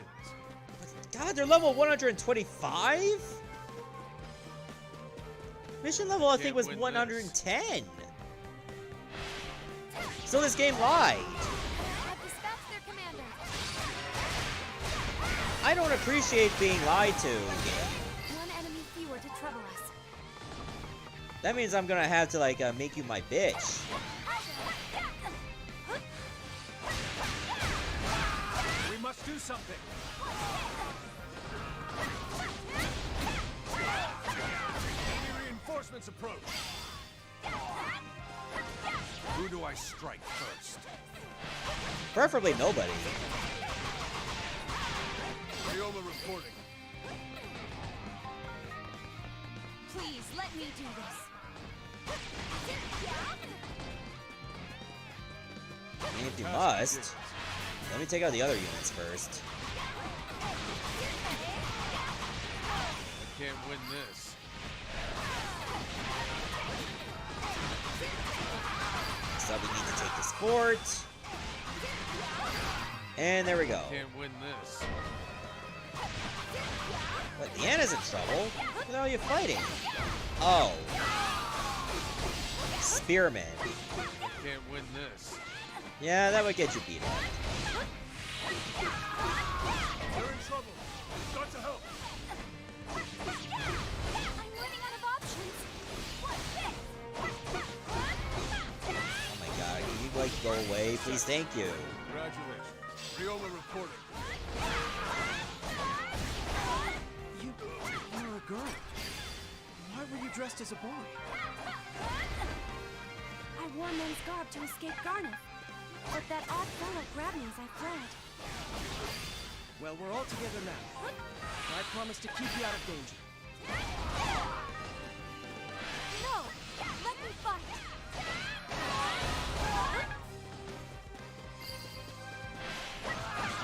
God, they're level 125? Mission level, I think, was 110. So this game lied. I've dispatched their commander. I don't appreciate being lied to, game. One enemy fewer to trouble us. That means I'm gonna have to, like, make you my bitch. We must do something. Enemy reinforcements approach. Who do I strike first? Preferably nobody. Riola reporting. Please, let me do this. And if you must, let me take out the other units first. I can't win this. So we need to take this fort. And there we go. Can't win this. But Leanna's in trouble. What the hell are you fighting? Oh. Spearmen. Can't win this. Yeah, that would get you beat up. They're in trouble. Got to help. I'm running out of options. What's this? Oh my god, can you, like, go away? Please, thank you. Congratulations. Riola reporting. You're a girl. Why were you dressed as a boy? I wore men's garb to escape Garnet. But that odd fellow grabbed me as I fled. Well, we're all together now. I promise to keep you out of danger. No! Let me fight!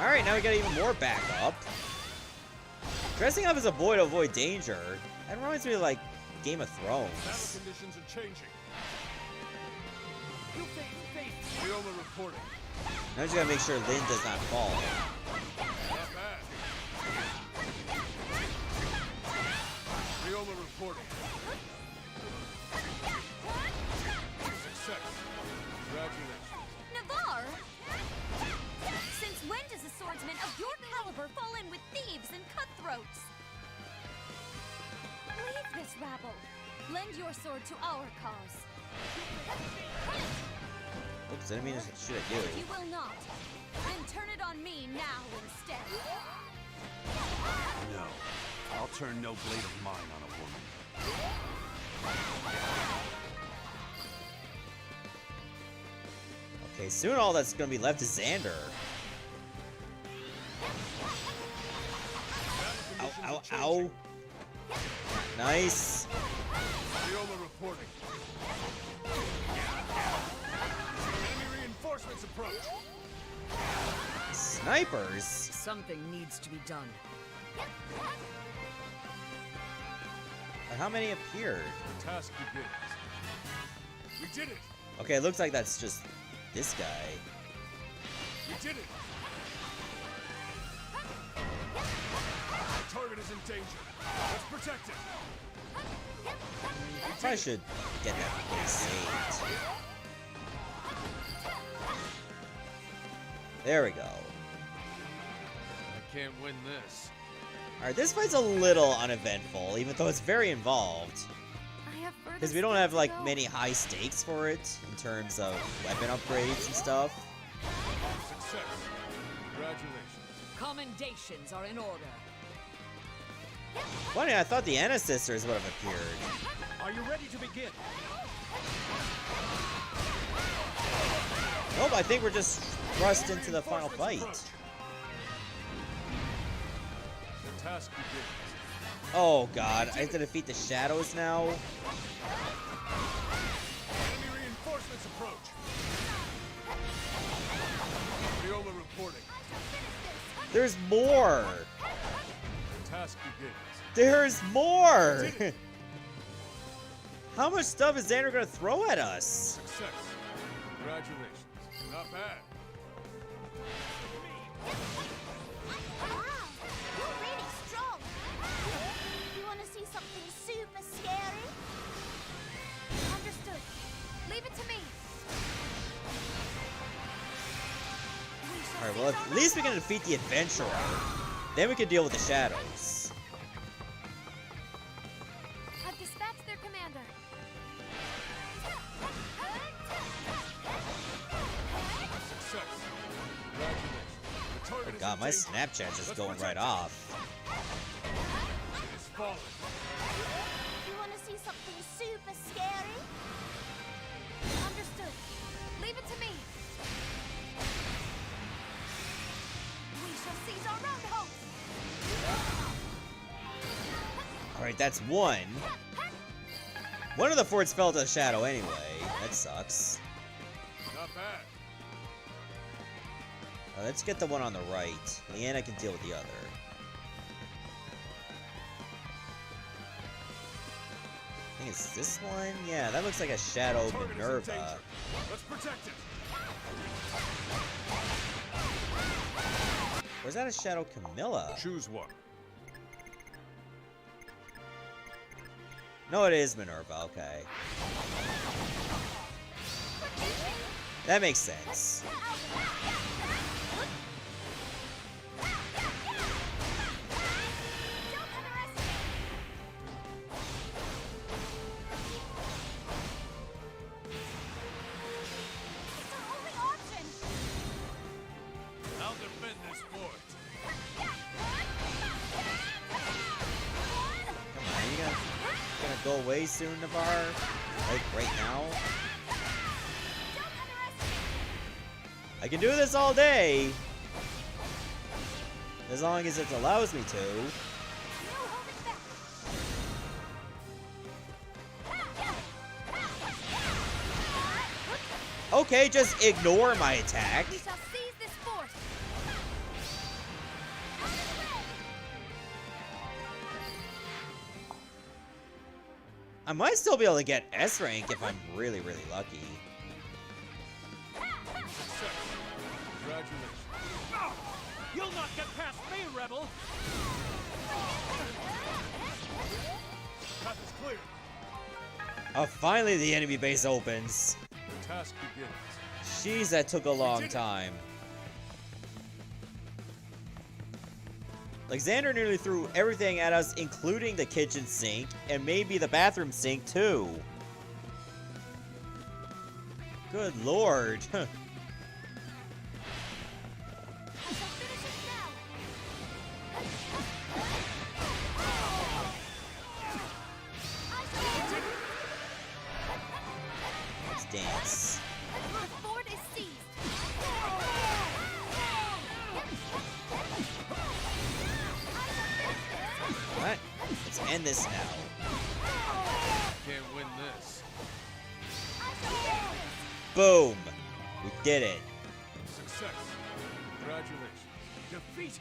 Alright, now we got even more backup. Dressing up as a boy to avoid danger. That reminds me of, like, Game of Battle Thrones. conditions are changing. Riola reporting. Now I just gotta make sure Lynn does not fall. Not bad. Riola reporting. Success. Congratulations. Navarre! Since when does a swordsman of your caliber fall in with thieves and cutthroats? Leave this rabble. Lend your sword to our cause. Oops, I didn't mean to shoot at you. If you will not, then turn it on me now instead. No. I'll turn no blade of mine on a woman. Okay, soon all that's gonna be left is Xander. Ow, ow, ow. Nice. Riola reporting. Enemy reinforcements approach. Snipers? Something needs to be done. And how many appeared? The task begins. We did it! Okay, it looks like that's just this guy. We did it! The target is in danger. Let's protect it! I probably should get that place saved. There we go. I can't win this. Alright, this fight's a little uneventful, even though it's very involved. I have further Because we don't have, steps to like, go. many high stakes for it, in terms of weapon upgrades and stuff. Success. Congratulations. Commendations are in order. Funny, I thought the Anna sisters would have appeared. Are you ready to begin? Nope, I think we're just thrust into the final fight. The task begins. Oh god, I have to defeat the shadows now? Enemy reinforcements approach. Riola reporting. There's more! The task begins. There's more! How much stuff is Xander gonna throw at us? Success. Congratulations. Not bad. Wow, you're really strong. You want to see something super scary? Understood. Leave it to me. Alright, well, at least we can defeat the adventurer. Then we can deal with the shadows. I've dispatched their commander. Success. Congratulations. The target Oh is god, in my danger. Snapchat just Let's going right protect it. off. It is falling. You want to see something super scary? Understood. Leave it to me. We shall seize our roundhouse. Alright, that's one. One of the forts fell to the shadow anyway. That sucks. Not bad. Let's get the one on the right. Leanna can deal with the other. I think it's this one? Yeah, that looks like a shadow Target is in Minerva. danger. Let's protect it. Or is that a shadow Camilla? Choose one. No, it is Minerva, okay. That makes sense. I'll defend this fort. Come on, you gonna go away soon, Navarre? Like, right now? I can do this all day! As long as it allows me to. Okay, just ignore my attack. We shall seize this fort. I might still be able to get S rank if I'm really, really lucky. Success. Congratulations. You'll not get past me, rebel! Path is clear. Oh, finally the enemy base opens. The task begins. Jeez, that took a long time. Alexander nearly threw everything at us, including the kitchen sink, and maybe the bathroom sink, too. Good lord. Let's dance. The fort is seized. What? Let's end this now. Can't win this. Boom! We did it. Success. Congratulations. Defeated?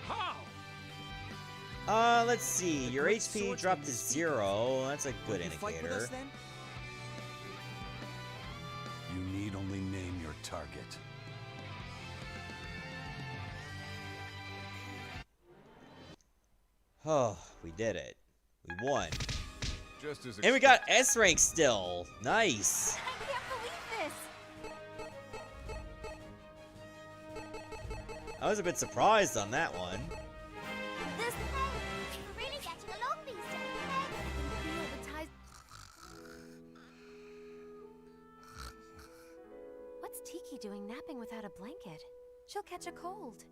How? Let's see. Your HP dropped to 0. That's a good You fight with us, indicator. then? You need only name your target. Oh, we did it. We won. Just as And we got S rank still. Nice. I can't believe this. I was a bit surprised on that one. This we're really getting along these days. Feel the ties. What's Tiki doing napping without a blanket? She'll catch a cold.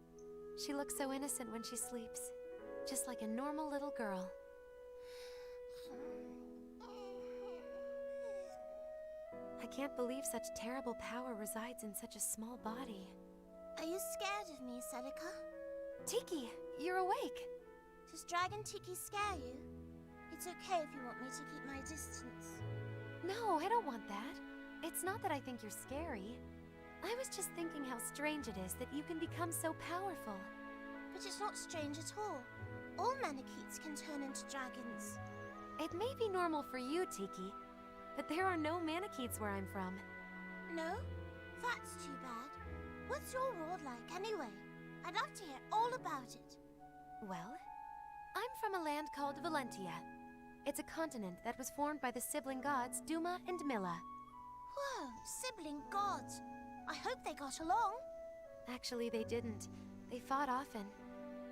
She looks so innocent when she sleeps. Just like a normal little girl. I can't believe such terrible power resides in such a small body. Are you scared of me, Celica? Tiki, you're awake. Does Dragon Tiki scare you? It's okay if you want me to keep my distance. No, I don't want that. It's not that I think you're scary. I was just thinking how strange it is that you can become so powerful. but it's not strange at all. All Manakets can turn into dragons. It may be normal for you, Tiki, but there are no Manakets where I'm from. No? That's too bad. What's your world like, anyway? I'd love to hear all about it. Well, I'm from a land called Valentia. It's a continent that was formed by the sibling gods Duma and Milla. Whoa, sibling gods. I hope they got along. Actually, they didn't. They fought often.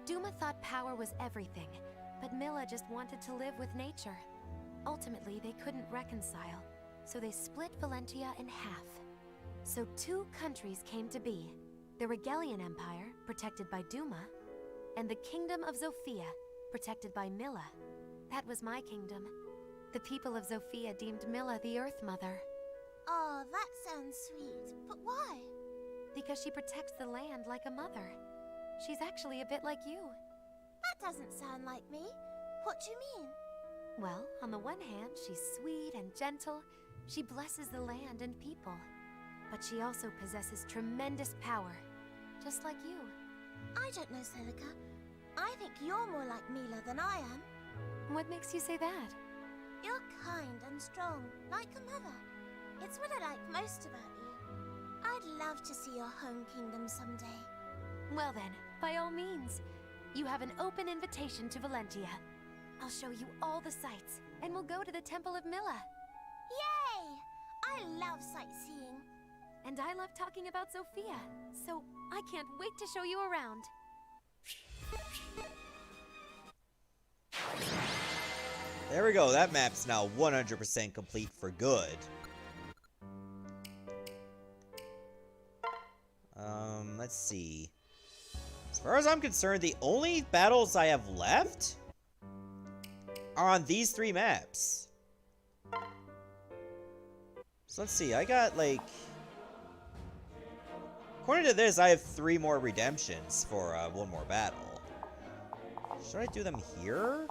Duma thought power was everything, but Milla just wanted to live with nature. Ultimately, they couldn't reconcile, so they split Valentia in half. So 2 countries came to be. The Regalian Empire, protected by Duma, and the Kingdom of Zofia, protected by Milla. That was my kingdom. The people of Zofia deemed Milla the Earth Mother. Oh, that sounds sweet. But why? Because she protects the land like a mother. She's actually a bit like you. That doesn't sound like me. What do you mean? Well, on the one hand, she's sweet and gentle. She blesses the land and people. But she also possesses tremendous power, just like you. I don't know, Celica. I think you're more like Mila than I am. What makes you say that? You're kind and strong, like a mother. It's what I like most about you. I'd love to see your home kingdom someday. Well then, by all means. You have an open invitation to Valentia. I'll show you all the sights, and we'll go to the Temple of Milla. Yay! I love sightseeing. And I love talking about Zofia, so I can't wait to show you around. There we go, that map's now 100% complete for good. Let's see. As far as I'm concerned, the only battles I have left are on these 3 maps. So let's see, I got like... According to this, I have 3 more redemptions for 1 more battle. Should I do them here?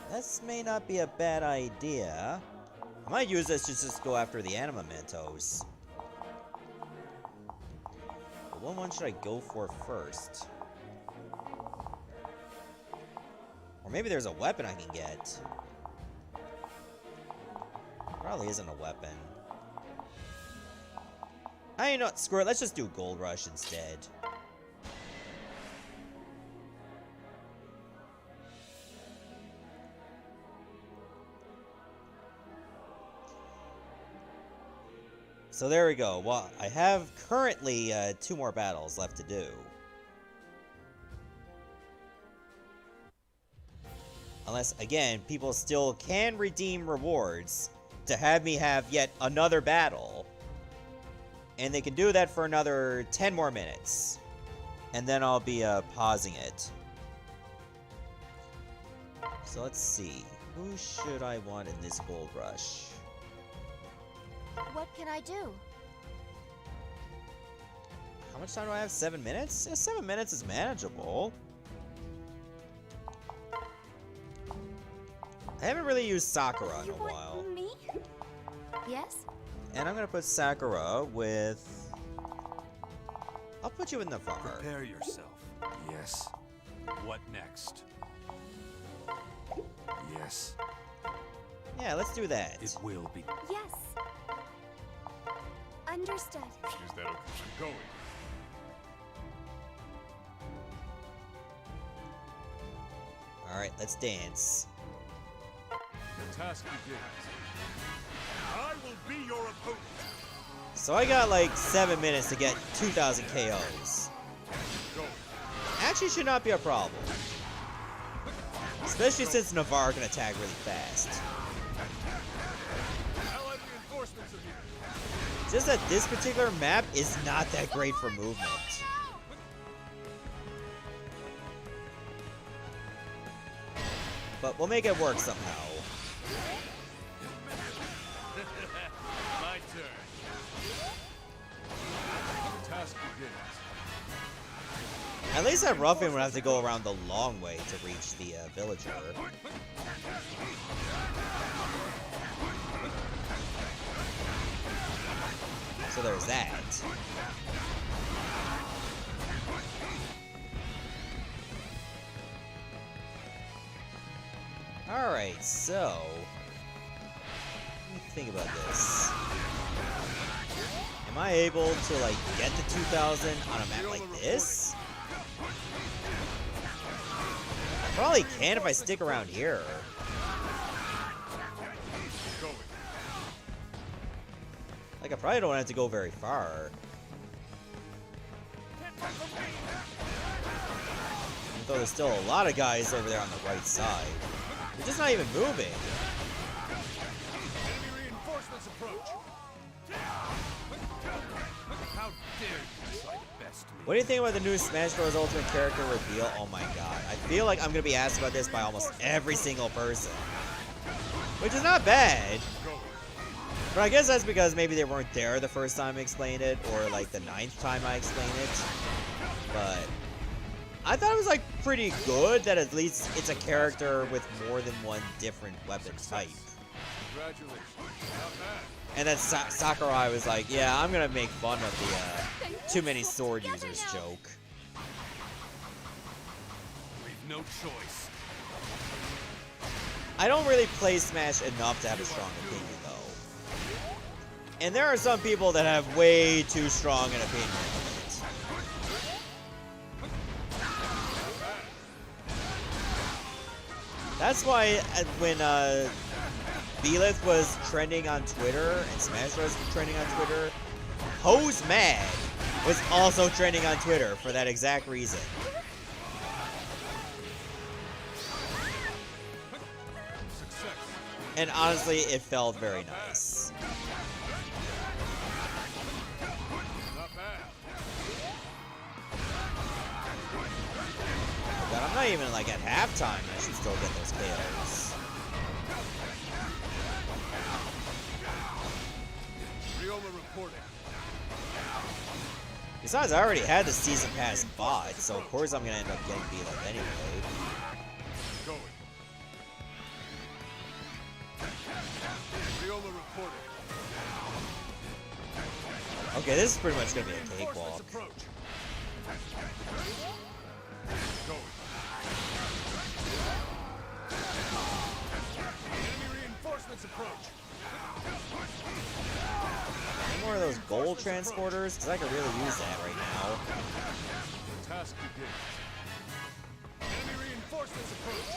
This may not be a bad idea. I might use this to just go after the Anima Mentos. But what one should I go for first? Or maybe there's a weapon I can get. Probably isn't a weapon. You know what, screw it, let's just do Gold Rush instead. So there we go. Well, I have currently 2 more battles left to do. Unless, again, people still can redeem rewards to have me have yet another battle. And they can do that for another 10 more minutes. And then I'll be pausing it. So let's see. Who should I want in this Gold Rush? What can I do? How much time do I have? 7 minutes? Yeah, 7 minutes is manageable. I haven't really used Sakura in a while. Me? Yes? And I'm gonna put Sakura with... I'll put you in Navarre. Prepare yourself. Yes. What next? Yes. Yeah, let's do that. It will be. Yes. Understood. Is that okay? I'm going. Alright, let's dance. The task begins. I will be your opponent. So I got like 7 minutes to get 2,000 KOs. Go. Actually should not be a problem. Especially since Navarre can attack really fast. Allied reinforcements are here. Just that this particular map is not that great for movement. But we'll make it work somehow. My turn. The task begins. At least that Ruffin would have to go around the long way to reach the villager. So there's that. Alright, so... Let me think about this. Am I able to, like, get the 2000 on a map like this? I probably can if I stick around here. Like, I probably don't have to go very far. Though there's still a lot of guys over there on the right side. They're just not even moving. Enemy reinforcements approach. How dare you try the best to me? What do you think about the new Smash Bros. Ultimate character reveal? Oh my god. I feel like I'm gonna be asked about this by almost every single person. Which is not bad. But I guess that's because maybe they weren't there the first time I explained it, or like the 9th time I explained it. But I thought it was like pretty good that at least it's a character with more than one different weapon type. And then Sakurai was like, yeah, I'm gonna make fun of the too many sword users joke. We've no choice. I don't really play Smash enough to have a strong opinion though. And there are some people that have way too strong an opinion of it. That's why when Belith was trending on Twitter and Smash Bros was trending on Twitter, Ho's Mad was also trending on Twitter for that exact reason. And honestly, it felt very nice. But I'm not even like at halftime. I should still get those KOs. Besides, I already had the season pass bought, so of course I'm gonna end up getting beat up anyway. Okay, this is pretty much gonna be a cakewalk. Any more of those gold transporters? Because I could really use that right now. Task begins. Enemy reinforcements approach.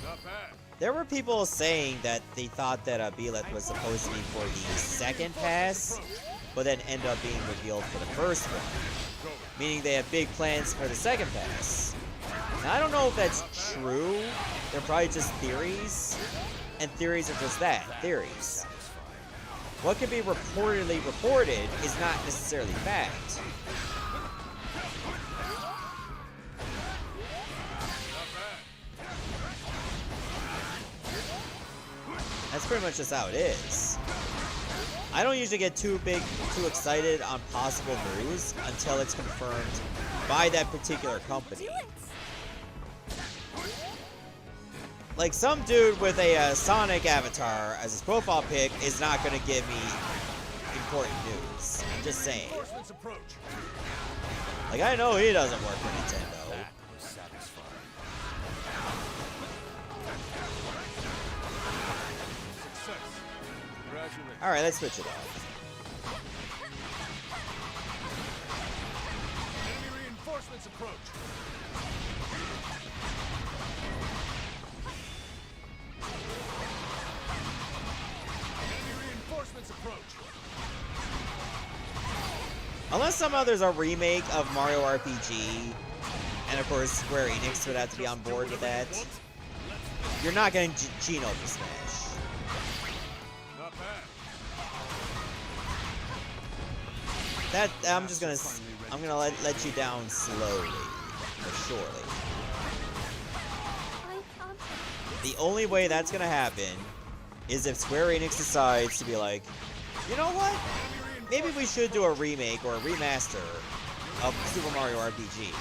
Not bad. There were people saying that they thought that Belith was supposed to be for the second pass, but then end up being revealed for the first one. Meaning they have big plans for the second pass. Now, I don't know if that's true. They're probably just theories. And theories are just that, theories. What can be reportedly reported is not necessarily fact. That's pretty much just how it is. I don't usually get too excited on possible news until it's confirmed by that particular company. Like some dude with a Sonic avatar as his profile pic is not going to give me important news. I'm just saying. Like I know he doesn't work for Nintendo. Alright, let's switch it off. Enemy reinforcements approach. Enemy reinforcements approach. Unless some others are a remake of Mario RPG, and of course Square Enix would have to be on board with that, you're not getting Geno for Smash. That I'm gonna let you down slowly, but surely. The only way that's gonna happen is if Square Enix decides to be like, you know what? Maybe we should do a remake or a remaster of Super Mario RPG.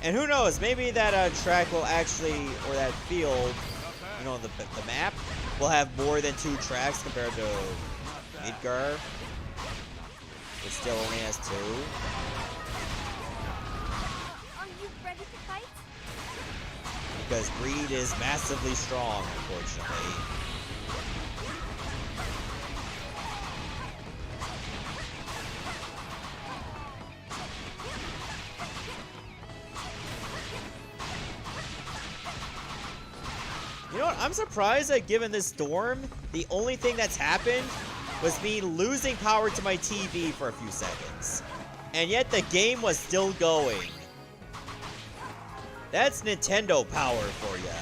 And who knows? Maybe that track will actually, or that field, you know, the map will have more than 2 tracks compared to Midgar, it still only has 2. Are you ready to fight? Because Greed is massively strong, unfortunately. You know what? I'm surprised that given this storm, the only thing that's happened was me losing power to my TV for a few seconds. And yet the game was still going. That's Nintendo power for ya.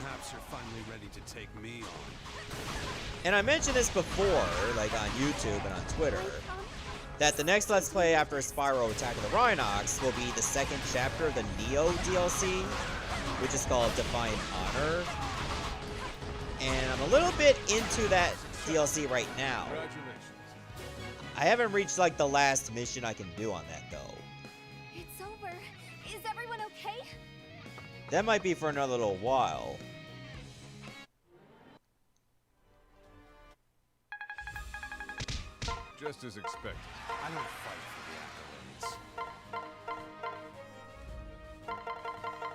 Perhaps you're finally ready to take me on. And I mentioned this before, like on YouTube and on Twitter, that the next Let's Play after Spyro Attack of the Rhinox will be the second chapter of the Neo DLC, which is called Defiant Honor. And I'm a little bit into that DLC right now. Congratulations. I haven't reached like the last mission I can do on that though. It's over. Is everyone okay? That might be for another little while. Just as expected. I don't fight for the accolades.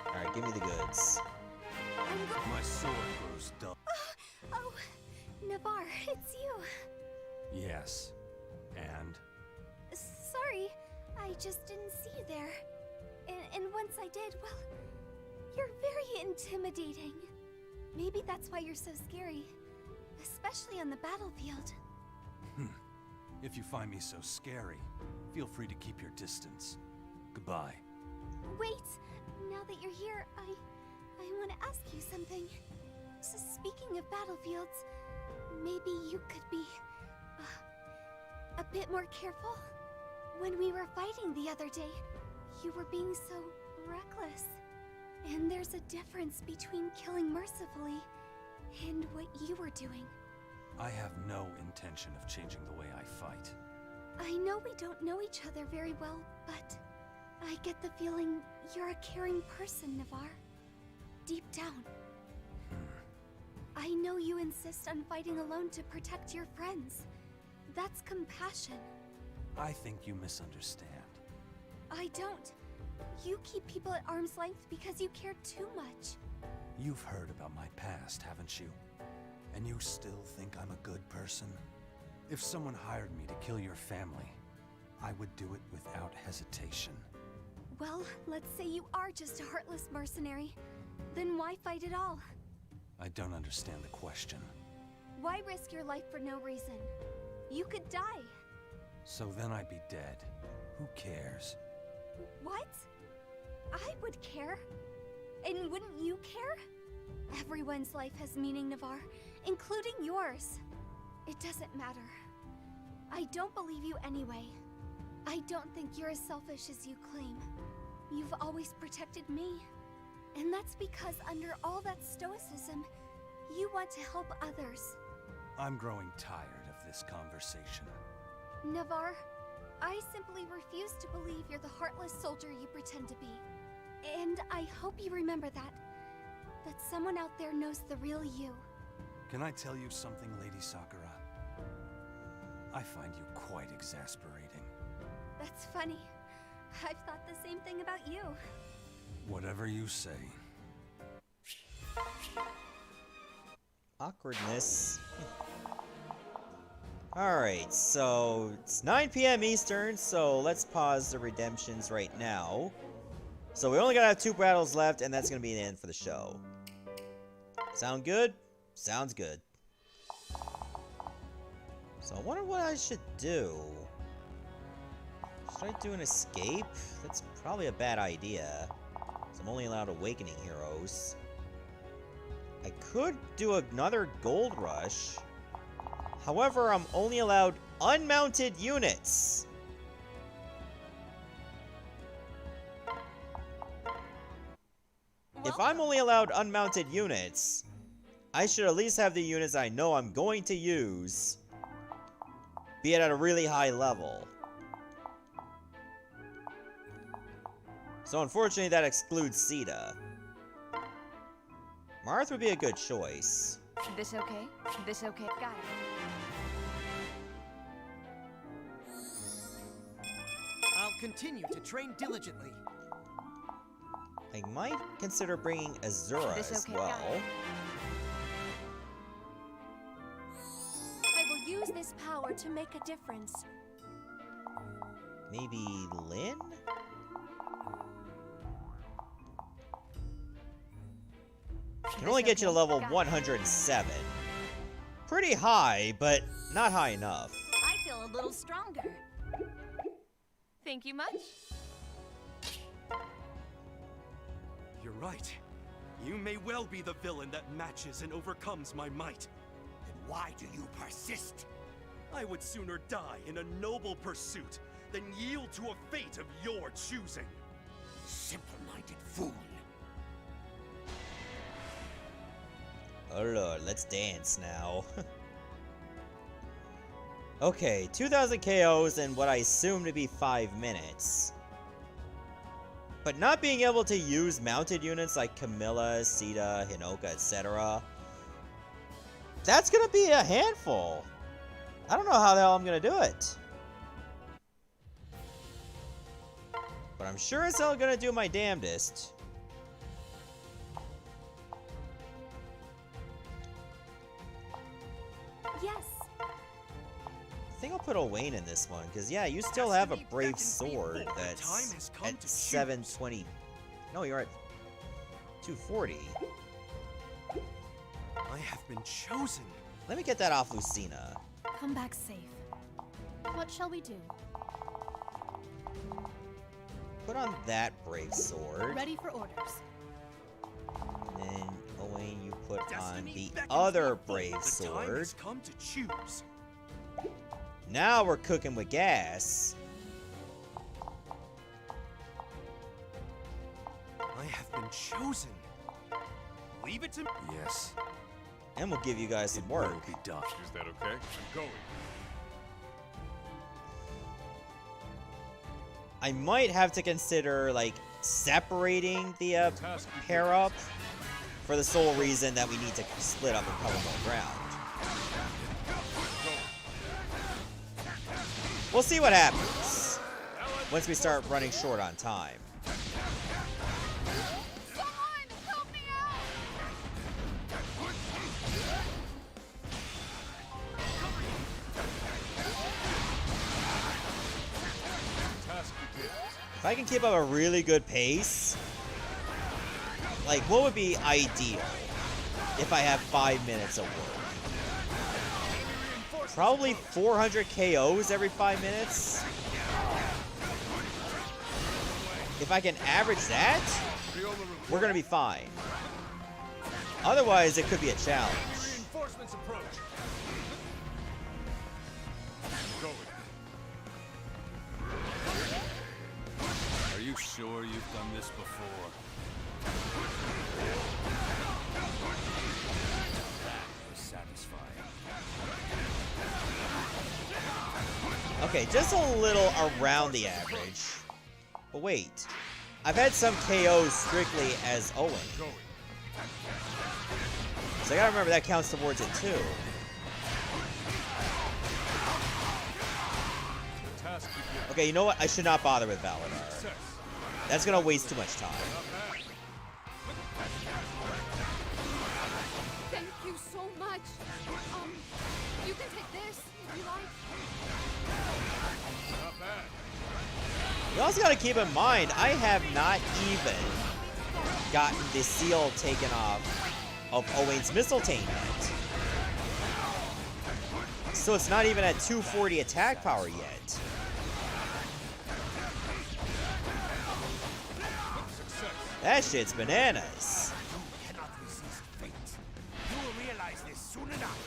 Alright, give me the goods. My sword grows dull. Oh, Navarre, it's you. Yes. And? Sorry, I just didn't see you there. And once I did, well, you're very intimidating. Maybe that's why you're so scary, especially on the battlefield. If you find me so scary, feel free to keep your distance. Goodbye. Wait, now that you're here, I want to ask you something. So speaking of battlefields, maybe you could be a bit more careful? When we were fighting the other day, you were being so reckless. And there's a difference between killing mercifully and what you were doing. I have no intention of changing the way I fight. I know we don't know each other very well, but I get the feeling you're a caring person, Navarre. Deep down. I know you insist on fighting alone to protect your friends. That's compassion. I think you misunderstand. I don't. You keep people at arm's length because you care too much. You've heard about my past, haven't you? And you still think I'm a good person? If someone hired me to kill your family, I would do it without hesitation. Well, let's say you are just a heartless mercenary. Then why fight at all? I don't understand the question. Why risk your life for no reason? You could die. So then I'd be dead. Who cares? What? I would care. And wouldn't you care? Everyone's life has meaning, Navarre, including yours. It doesn't matter. I don't believe you anyway. I don't think you're as selfish as you claim. You've always protected me. And that's because under all that stoicism, you want to help others. I'm growing tired of this conversation. Navarre, I simply refuse to believe you're the heartless soldier you pretend to be. And I hope you remember that someone out there knows the real you. Can I tell you something, Lady Sakura? I find you quite exasperating. That's funny. I've thought the same thing about you. Whatever you say. Awkwardness. Alright, so it's 9 p.m. Eastern, so let's pause the redemptions right now. So we only gotta have 2 battles left, and that's gonna be the end for the show. Sound good? Sounds good. So I wonder what I should do. Should I do an escape? That's probably a bad idea. So I'm only allowed awakening heroes. I could do another gold rush. However, I'm only allowed unmounted units. If I'm only allowed unmounted units, I should at least have the units I know I'm going to use, be it at a really high level. So unfortunately that excludes Sita. Marth would be a good choice. This okay? This okay? Got it. I'll continue to train diligently. I might consider bringing Azura This as okay? well. Got it. I will use this power to make a difference. Maybe Lynn? Can only get you to level 107. Pretty high, but not high enough. I feel a little stronger. Thank you much. You're right. You may well be the villain that matches and overcomes my might. Then why do you persist? I would sooner die in a noble pursuit than yield to a fate of your choosing. Simple-minded fool. Oh lord, let's dance now. Okay, 2,000 KOs in what I assume to be 5 minutes. But not being able to use mounted units like Camilla, Sita, Hinoka, etc. That's gonna be a handful. I don't know how the hell I'm gonna do it. But I'm sure as hell gonna do my damnedest. Yes. I think I'll put Owain in this one, because yeah, you still have a brave sword that's at 720. No, you're at 240. I have been chosen. Let me get that off Lucina. Come back safe. What shall we do? Put on that brave sword. Ready for orders. And then Owain, you put on Destiny the beckons other me forth. brave The time sword. has come to choose. Now we're cooking with gas. I have been chosen. Leave it to me. Yes. And we'll give you guys some Will work. be done. Is that okay? I'm going. I might have to consider, like, separating the pair up for the sole reason that we need to split up and cover more ground. We'll see what happens once we start running short on time. Someone help me out! If I can keep up a really good pace, like, what would be ideal if I have 5 minutes of work? Probably 400 KOs every 5 minutes. If I can average that, we're gonna be fine. Otherwise, it could be a challenge. Reinforcements approach. Going. Are you sure you've done this before? That was satisfying. Okay, just a little around the average. But wait, I've had some KOs strictly as Owen. So I gotta remember that counts towards it too. Okay, you know what? I should not bother with Valadar. That's gonna waste too much time. Thank you so much. You can take this if you like. You also gotta keep in mind, I have not even gotten the seal taken off of Owain's Mistletoe yet. So it's not even at 240 attack power yet. That shit's bananas. You cannot resist fate. You will realize this soon enough.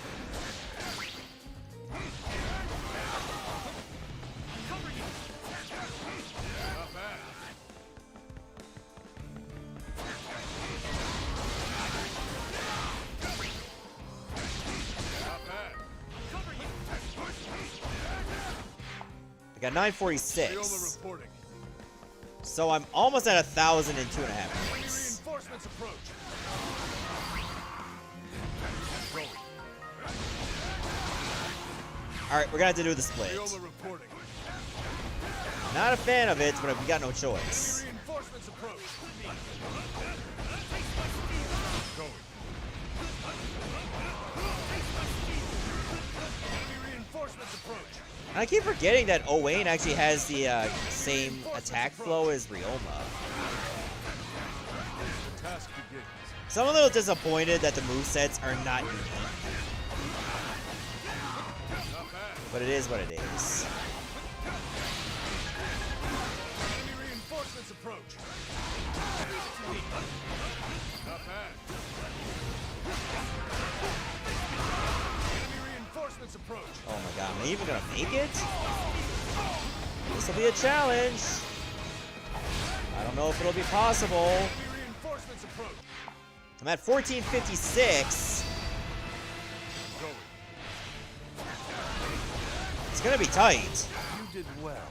Not bad. Not bad. I got 946. Viola reporting. So I'm almost at 1,000 in 2.5 minutes. Reinforcements approach. Alright, we're gonna have to do the split. Ryouma reporting. Not a fan of it, but we got no choice. Reinforcements approach. Going. Enemy reinforcements approach. And I keep forgetting that Owain actually has the same attack flow as Ryouma. Task begins. So I'm a little disappointed that the movesets are not unique. But it is what it is. Enemy reinforcements approach. Not bad. Enemy reinforcements approach. Oh my god, am I even gonna make it? This will be a challenge. I don't know if it'll be possible. Enemy reinforcements approach. I'm at 1456. Going. It's gonna be tight. You did well.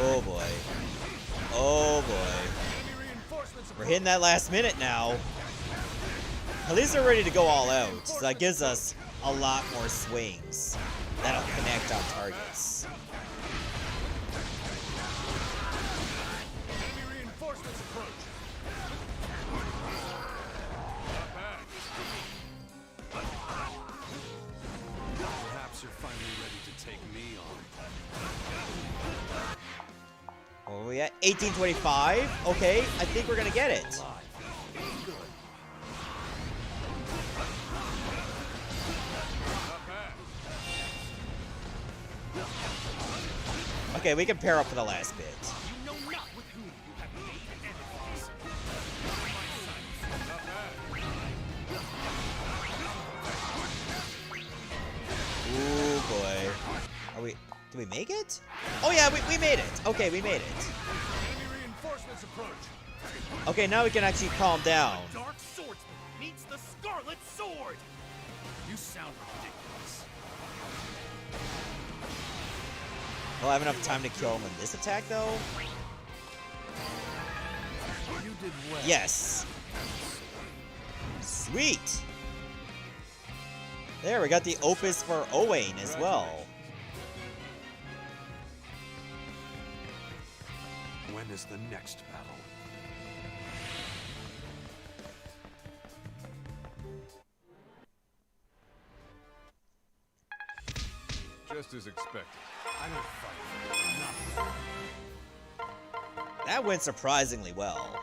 Oh boy. Oh boy. Enemy reinforcements We're approach. hitting that last minute now. At least they're ready to go all out. So that gives us a lot more swings that'll connect on targets. Enemy reinforcements approach. Not bad. Perhaps you're finally ready to take me on. What are we at? 1825? Okay, I think we're gonna get it. Okay, we can pair up for the last bit. You know not with whom you have made enemies. Ooh boy. Are we? Did we make it? Oh yeah, we made it. Okay, we made it. Enemy reinforcements approach. Okay, now we can actually calm down. Dark Swordsman meets the Scarlet Sword. You sound ridiculous. Will I have enough time to kill him in this attack though? You did well. Yes. Sweet. There, we got the opus for Owain as well. When is the next battle? Just as expected. I don't fight. That went surprisingly well.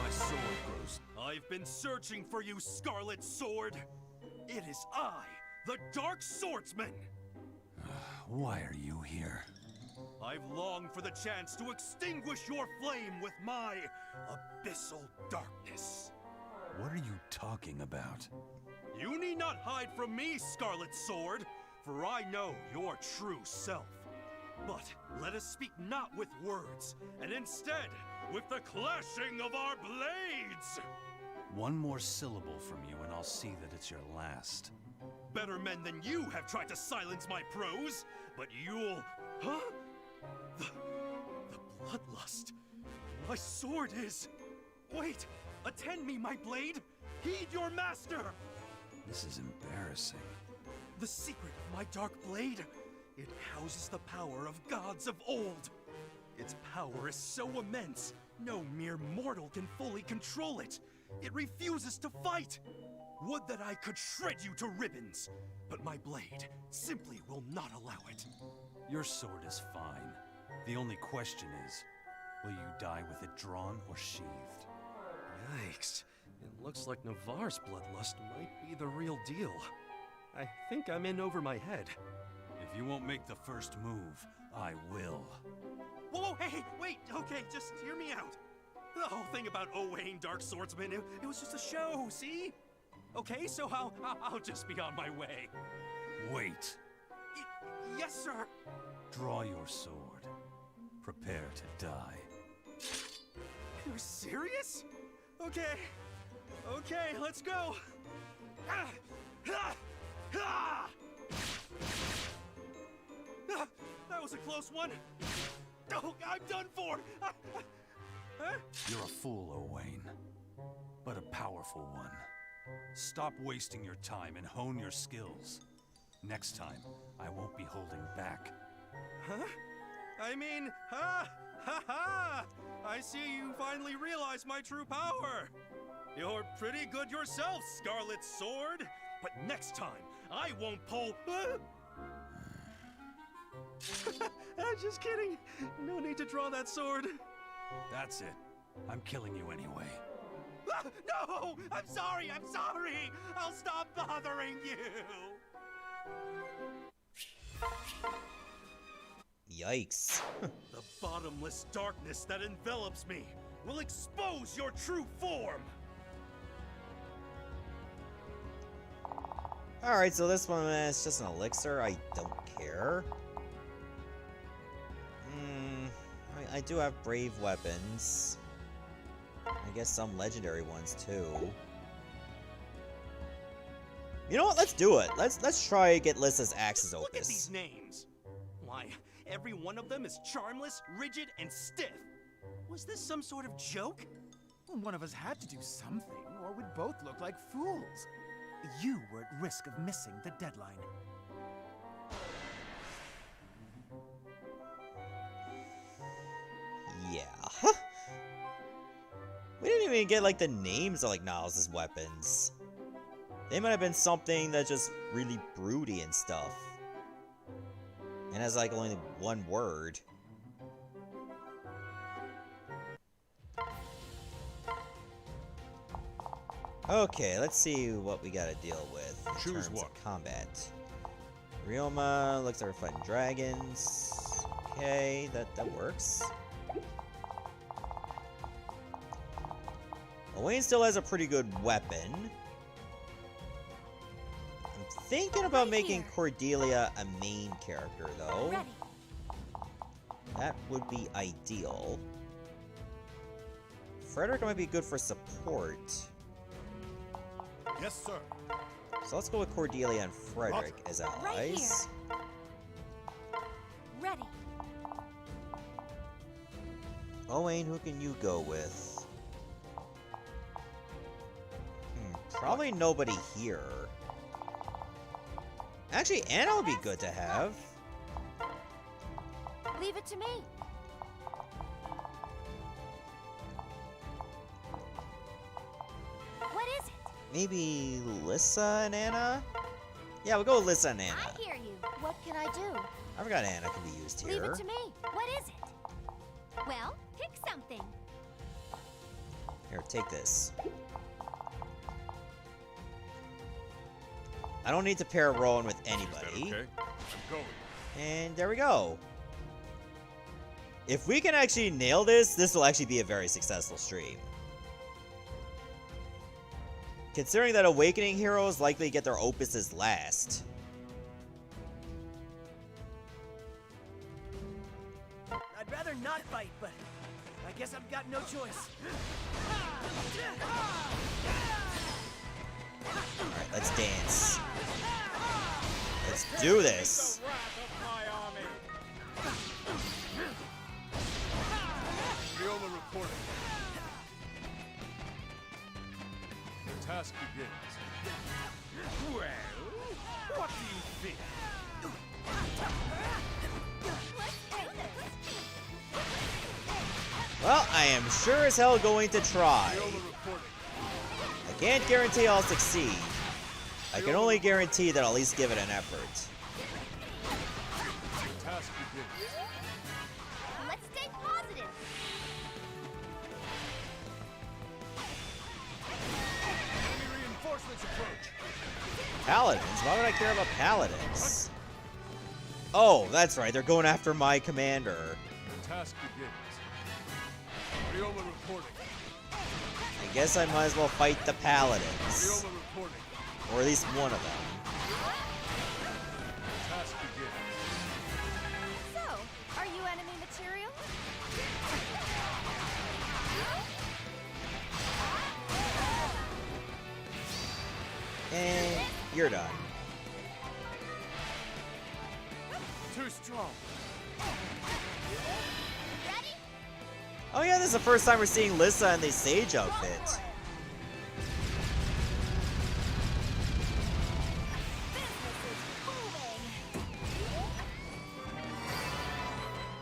My sword grows. I've been searching for you, Scarlet Sword. It is I, the Dark Swordsman. Why are you here? I've longed for the chance to extinguish your flame with my abyssal darkness. What are you talking about? You need not hide from me, Scarlet Sword, for I know your true self. But let us speak not with words, and instead with the clashing of our blades! One more syllable from you and I'll see that it's your last. Better men than you have tried to silence my prose, but you'll... Huh? The bloodlust. My sword is... Wait! Attend me, my blade! Heed your master! This is embarrassing. The secret of my dark blade? It houses the power of gods of old. Its power is so immense, no mere mortal can fully control it. It refuses to fight. Would that I could shred you to ribbons, but my blade simply will not allow it. Your sword is fine. The only question is, will you die with it drawn or sheathed? Yikes. It looks like Navarre's bloodlust might be the real deal. I think I'm in over my head. If you won't make the first move, I will. Whoa, hey, wait, okay, just hear me out. The whole thing about Owain, Dark Swordsman, it was just a show, see? Okay, so I'll just be on my way. Wait. Yes, sir. Draw your sword. Prepare to die. You're serious? Okay. Okay, let's go. That was a close one. Oh, I'm done for. You're a fool, Owain, but a powerful one. Stop wasting your time and hone your skills. Next time, I won't be holding back. Huh? I mean, ha! Ha ha! I see you finally realize my true power! You're pretty good yourself, Scarlet Sword! But next time, I won't pull... Just kidding. No need to draw that sword. That's it. I'm killing you anyway. No! I'm sorry! I'm sorry! I'll stop bothering you! Yikes. The bottomless darkness that envelops me will expose your true form! Alright, so this one is just an elixir. I don't care. I do have brave weapons. I guess some legendary ones too. You know what? Let's do it. Let's try to get Lissa's Axis Opus. Look at these names. Why, every one of them is charmless, rigid, and stiff. Was this some sort of joke? One of us had to do something, or we'd both look like fools. You were at risk of missing the deadline. Yeah. We didn't even get like the names of like Niles' weapons. They might have been something that's just really broody and stuff. And has like only one word. Okay, let's see what we gotta deal with in terms of combat. Ryoma looks like we're fighting dragons. Okay, that works. Owain still has a pretty good weapon. I'm thinking about making Cordelia a main character, though. Ready. That would be ideal. Frederick might be good for support. Yes, sir. So let's go with Cordelia and Frederick as allies. Right here. Ready. Owain, who can you go with? Probably nobody here. Actually, Anna would be good to have. Leave it to me. What is it? Maybe Lissa and Anna? Yeah, we'll go with Lissa and Anna. I hear you. What can I do? I forgot Anna can be used here. Leave it to me. What is it? Well, pick something. Here, take this. I don't need to pair Rowan with anybody. Okay? I'm going. And there we go. If we can actually nail this, this will actually be a very successful stream. Considering that Awakening heroes likely get their opuses last. I'd rather not fight, but I guess I've got no choice. Alright, let's dance. Let's do this. Ryoma reporting. The task begins. Well, what do you think? Well, I am sure as hell going to try. Ryoma reporting. I can't guarantee I'll succeed. I can only guarantee that I'll at least give it an effort. The task begins. Let's stay positive. Enemy reinforcements approach. Paladins? Why would I care about paladins? Oh, that's right. They're going after my commander. The task begins. Ryoma reporting. I guess I might as well fight the paladins. Ryoma reporting. Or at least one of them. The task begins. So, are you enemy material? And you're done. Too strong. Ready? Oh yeah, this is the first time we're seeing Lissa in the Sage outfit.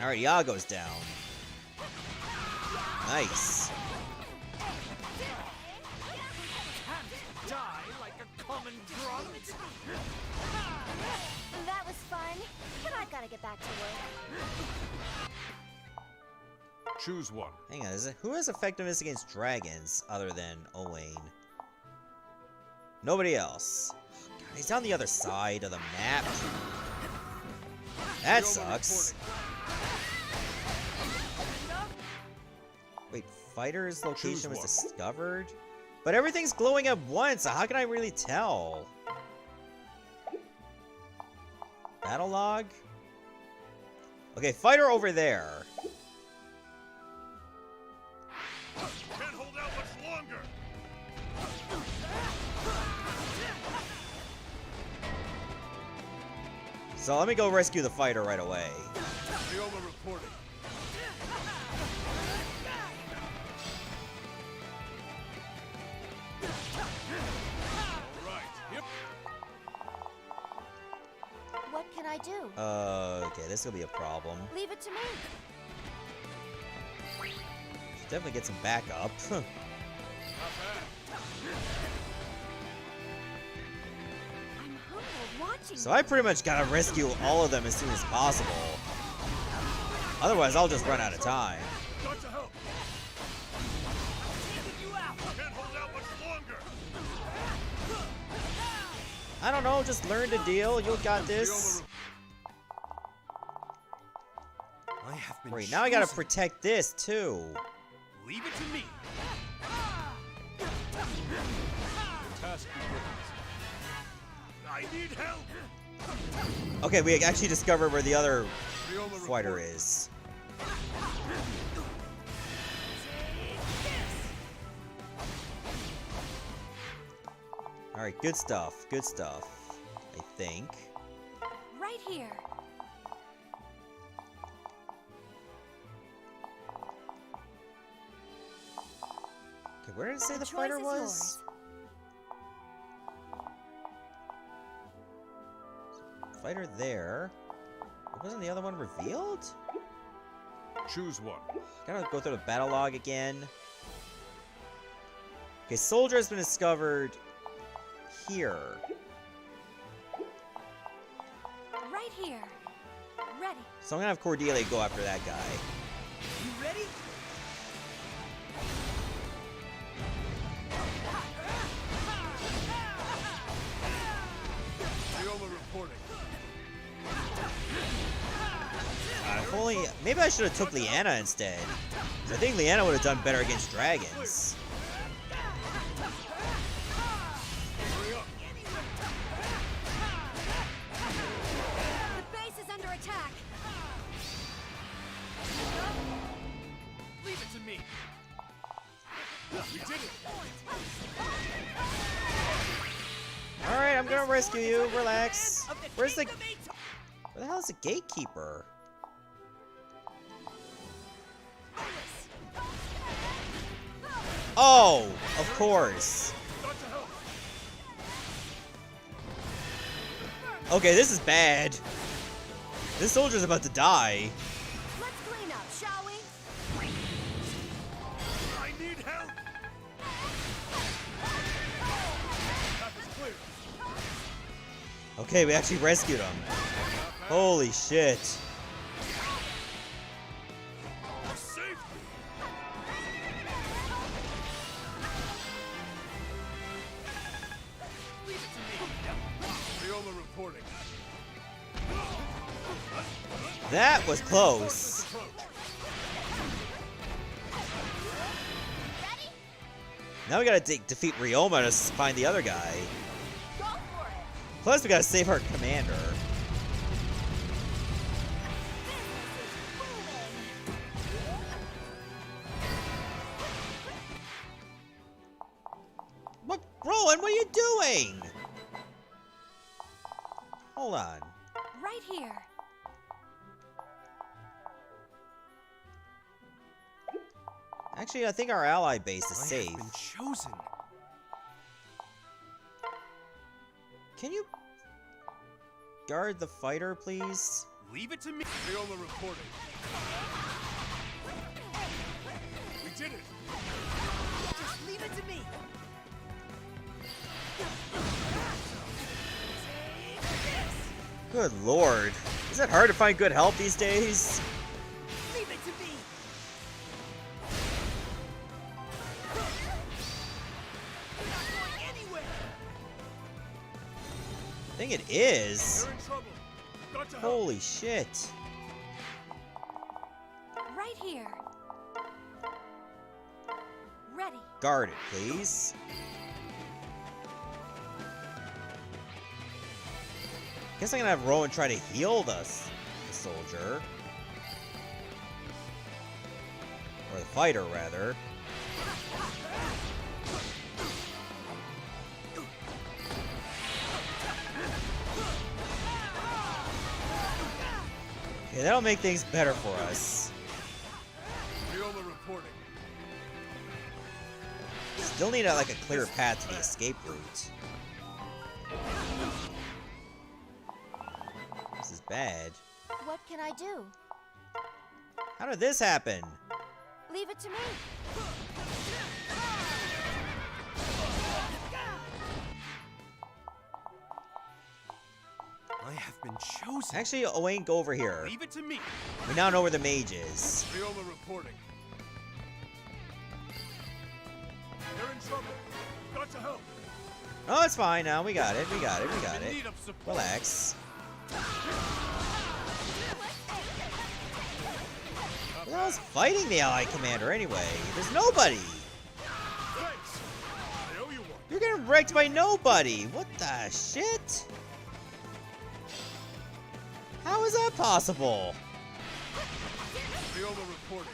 Alright, Yago's down. Nice. Die like a common grunt. That was fun, but I gotta get back to work. Choose one. Hang on, who has effectiveness against dragons other than Owain? Nobody else. God, he's on the other side of the map. That sucks. Wait, fighter's location was discovered? But everything's glowing at once, so how can I really tell? Battle log? Okay, fighter over there. Can't hold out much longer. So let me go rescue the fighter right away. Rioma reporting. All right. Yep. What can I do? Okay, this will be a problem. Leave it to me. Should definitely get some backup. I'm humbled watching. So I pretty much gotta rescue all of them as soon as possible. Otherwise, I'll just run out of time. Got to help. Can't hold out much longer. I don't know, just learn to deal. You got this. I have been Wait, now I gotta chosen. protect this too. Leave it to me. Task begins. I need help. Okay, we actually discovered where the other Rioma fighter reporting. is. Alright, good stuff. Good stuff. I think. Right here. Okay, where did it say the The choice fighter is was? yours. Fighter there. Wasn't the other one revealed? Choose one. Gotta go through the battle log again. Okay, soldier has been discovered here. Right here. Ready. So I'm gonna have Cordelia go after that guy. You ready? Rioma reporting. If only, maybe I should have took Leanna instead. I think Leanna would have done better against dragons. Hurry up. The base is under attack. Leave it to me. We did it. Alright, I'm gonna rescue you. Relax. Where's the... Where the hell is the gatekeeper? Oh, of course. Got to help. Okay, this is bad. This soldier's about to die. Let's clean up, shall we? I need help. Path is clear. Okay, we actually rescued him. Holy shit. Safety. Rioma reporting. That was close. Approach. Now we gotta defeat Rioma to find the other guy. Plus, we gotta save our commander. What, Roland? What are you doing? Hold on. Right here. Actually, I think our ally base is I safe. have been chosen. Can you guard the fighter, please? Leave it to me. Viola reporting. We did it. Just leave it to me. Good lord. Is it hard to find good help these days? Leave it to me. You're not going anywhere. I think it is. They're in trouble. Got to help. Holy shit. Right here. Ready. Guard it, please. Guess I'm gonna have Rowan try to heal the soldier. Or the fighter, rather. Okay, that'll make things better for us. Viola reporting. Still need like a clear path to the escape route. This is bad. What can I do? How did this happen? Leave it to me. I have been chosen. Actually, Owain, go over here. Leave it to me. We now know where the mage is. Viola reporting. They're in trouble. Got to help. Oh, it's fine now. We got it. We got it. We got In it. need of support. Relax. Who else fighting the Allied commander anyway? There's nobody. Thanks. I owe you one. You're getting wrecked by nobody. What the shit? How is that possible? Viola reporting.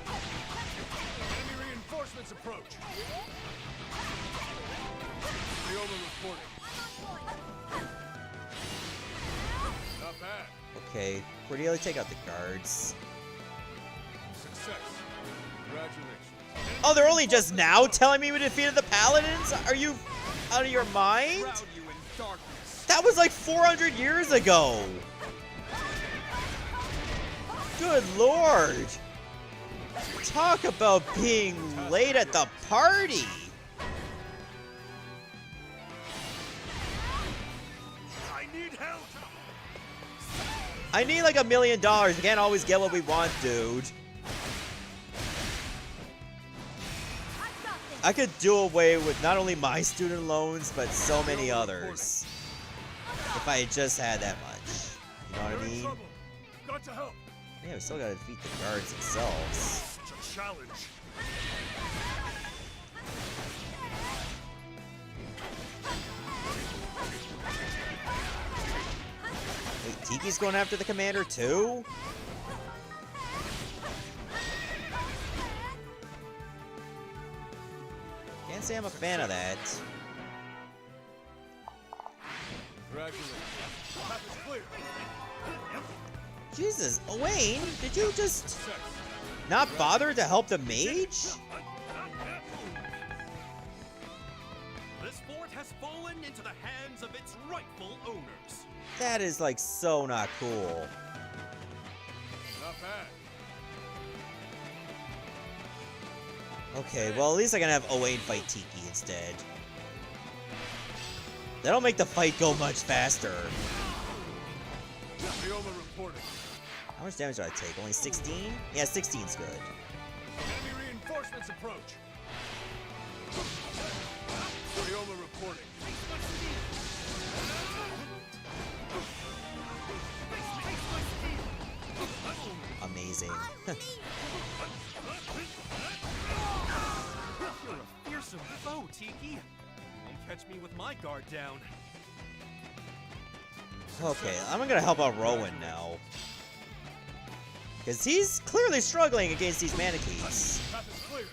Enemy reinforcements approach. Viola reporting. Not bad. Okay, Cordelia, take out the guards. Success. Congratulations. Oh, they're only just now telling me we defeated the paladins? Are you out of your mind? Shroud you in darkness. That was like 400 years ago. Good lord. Talk about being late at the party. I need help. I need like $1 million. We can't always get what we want, dude. I could do away with not only my student loans, but so many others. If I had just had that much. You know what I They're in mean? trouble. Got to help. Yeah, we still gotta defeat the guards themselves. Such a challenge. Wait, Tiki's going after the commander too? Can't say I'm a fan of that. Congratulations. Path is clear. Jesus, Owain, did you just Success. not bother to help the mage? This fort has fallen into the hands of its rightful owners. That is like so not cool. Not bad. Okay, well at least I can have Owain fight Tiki instead. That'll make the fight go much faster. Viola reporting. How much damage do I take? Only 16? Yeah, 16's good. Enemy reinforcements approach. Viola reporting. Amazing. You're a fearsome foe, Tiki. You won't catch me with my guard down. Okay, I'm gonna help out Rowan now. Because he's clearly struggling against these manatees. Path is clear.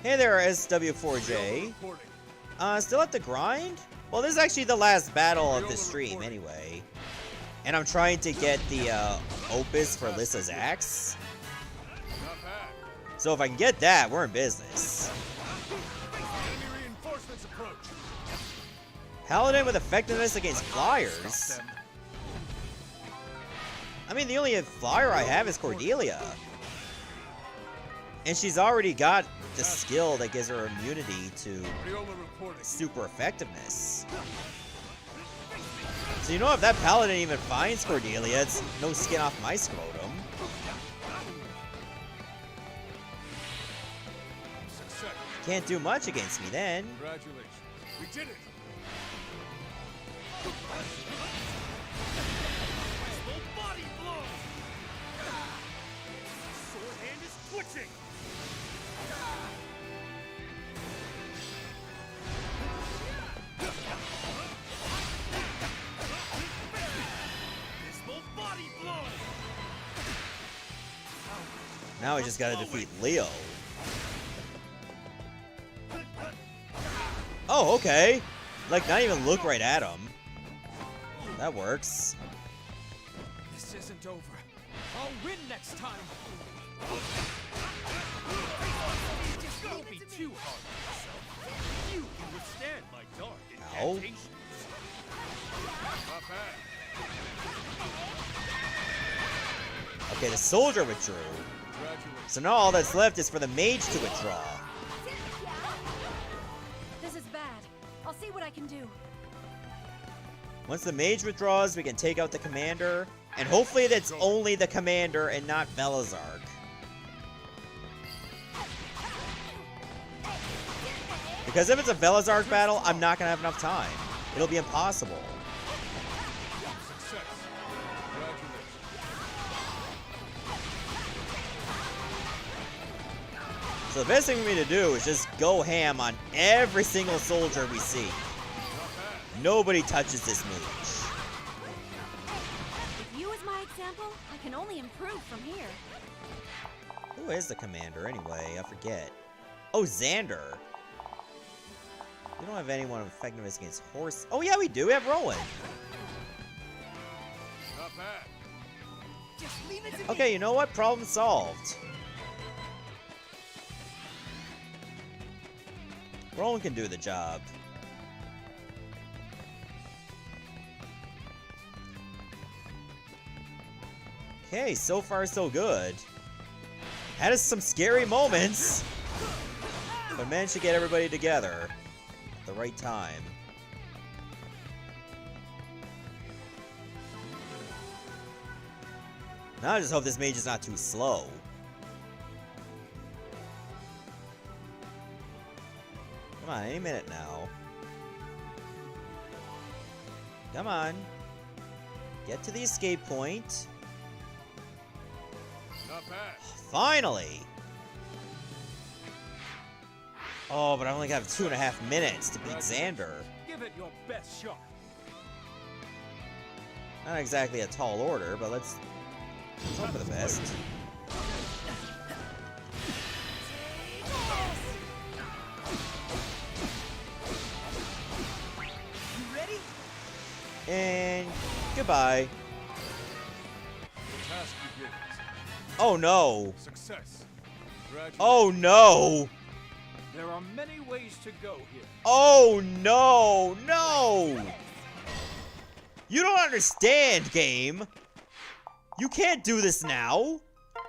Hey there, Viola SW4J. reporting. Still at the grind? Well, this is actually the last battle of the stream anyway. And I'm trying to get the opus for Lissa's axe. So if I can get that, we're in business. Enemy reinforcements approach. Paladin with effectiveness against flyers. I mean, the only flyer I have is Cordelia. And she's already got the skill that gives her immunity to super effectiveness. So you know, if that paladin even finds Cordelia, it's no skin off my scrotum. Can't do much against me then. Congratulations. We did it. Body blow. Sword hand is twitching. Body blow. Now I just gotta defeat Leo. Oh, okay. Like, not even look right at him. That works. This isn't over. I'll win next time. Just don't be too hard on yourself. You can withstand my dark Ow. incantations. Not bad. Okay, the soldier withdrew. So now all that's left is for the mage to withdraw. This is bad. I'll see what I can do. Once the mage withdraws, we can take out the commander. And hopefully that's only the commander and not Velazark. Because if it's a Velazark battle, I'm not going to have enough time. It'll be impossible. So the best thing for me to do is just go ham on every single soldier we see. Nobody touches this mage. If you is my example, I can only improve from here. Who is the commander anyway? I forget. Oh, Xander. We don't have anyone with effectiveness against horse. Oh yeah, we do. We have Rowan. Not bad. Just leave it to me. Okay, you know what? Problem solved. Rowan can do the job. Okay, so far so good. Had us some scary moments, but managed to get everybody together at the right time. Now I just hope this mage is not too slow. Come on, any minute now. Come on. Get to the escape point. Not bad. Finally! Oh, but I only got 2.5 minutes to beat Xander. Give it your best shot. Not exactly a tall order, but let's hope for the best. You ready? And goodbye. The task begins. Oh no. Success. Congratulations. Oh no. There are many ways to go here. Oh no. No. You don't understand, game. You can't do this now.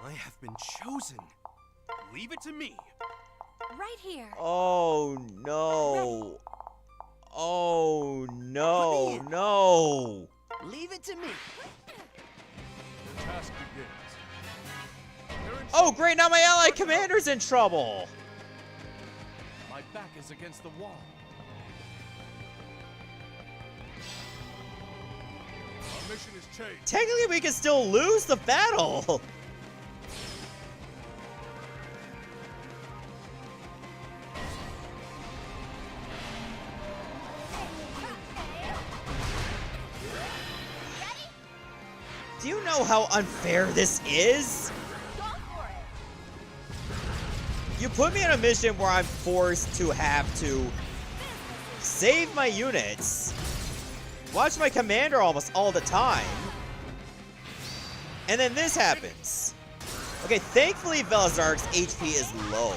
I have been chosen. Leave it to me. Right here. Oh no. Oh no. No. Leave it to me. The task begins. They're in Oh great, now my allied commander's in trouble. My back is against the wall. Our mission is changed. Technically, we can still lose the battle. Do you know how unfair this is? You put me on a mission where I'm forced to have to save my units, watch my commander almost all the time, and then this happens. Okay, thankfully Velazar's HP is low.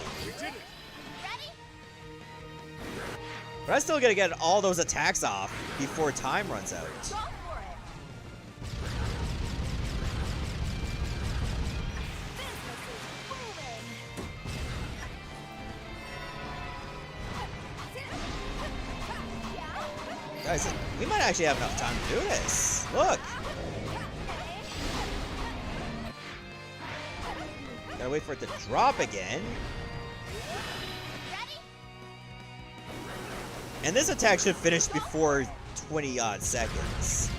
But I still gotta get all those attacks off before time runs out. Guys, we might actually have enough time to do this. Look! Gotta wait for it to drop again. And this attack should finish before 20-odd seconds.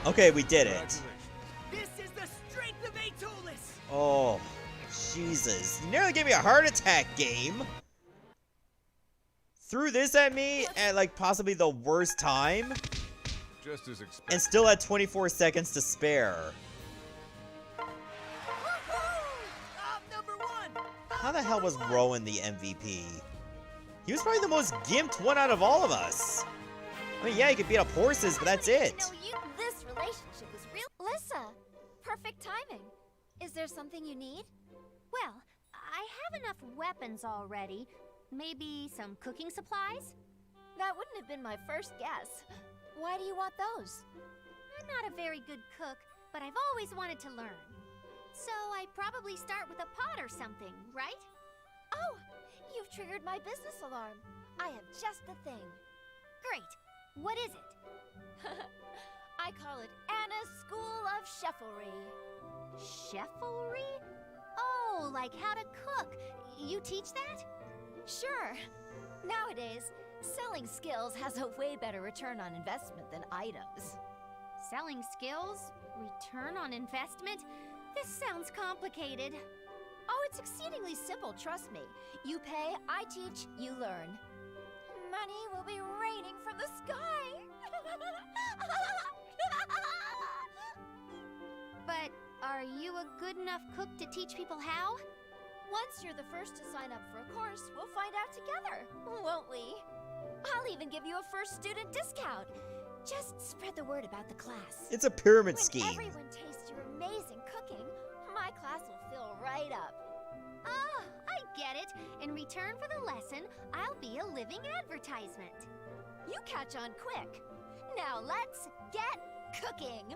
Okay, we did it. This is the strength of Aetolis! Oh, Jesus. You nearly gave me a heart attack, game. Threw this at me at, like, possibly the worst time. Just as expected. And still had 24 seconds to spare. How the hell was Rowan the MVP? He was probably the most gimped one out of all of us. I mean, yeah, he could beat up horses, but that's it. This relationship is real. Lissa, perfect timing. Is there something you need? Well, I have enough weapons already. Maybe some cooking supplies? That wouldn't have been my first guess. Why do you want those? I'm not a very good cook, but I've always wanted to learn. So I'd probably start with a pot or something, right? Oh, you've triggered my business alarm. I have just the thing. Great. What is it? I call it Anna's School of Cheffery. Cheffery? Oh, like how to cook. You teach that? Sure. Nowadays, selling skills has a way better return on investment than items. Selling skills? Return on investment? This sounds complicated. Oh, it's exceedingly simple, trust me. You pay, I teach, you learn. Money will be raining from the sky. But are you a good enough cook to teach people how? Once you're the first to sign up for a course, we'll find out together, won't we? I'll even give you a first student discount. Just spread the word about the class. It's a pyramid When scheme. everyone tastes your amazing cooking, my class will fill right up. Ah, I get it. In return for the lesson, I'll be a living advertisement. You catch on quick. Now let's get cooking.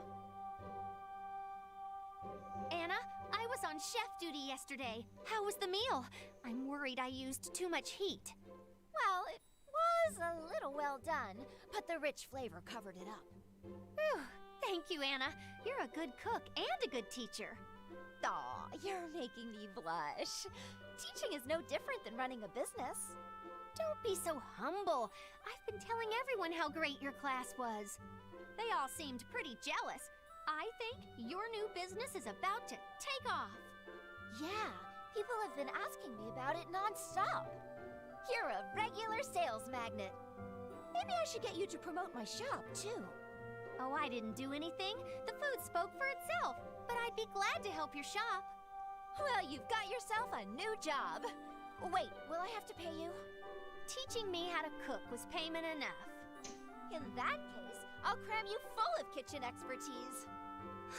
Anna, I was on chef duty yesterday. How was the meal? I'm worried I used too much heat. Well, it was a little well done, but the rich flavor covered it up. Whew. Thank you, Anna. You're a good cook and a good teacher. Aw, you're making me blush. Teaching is no different than running a business. Don't be so humble. I've been telling everyone how great your class was. They all seemed pretty jealous. I think your new business is about to take off. Yeah, people have been asking me about it non-stop. You're a regular sales magnet. Maybe I should get you to promote my shop, too. Oh, I didn't do anything. The food spoke for itself. But I'd be glad to help your shop. Well, you've got yourself a new job. Wait, will I have to pay you? Teaching me how to cook was payment enough. In that case, I'll cram you full of kitchen expertise.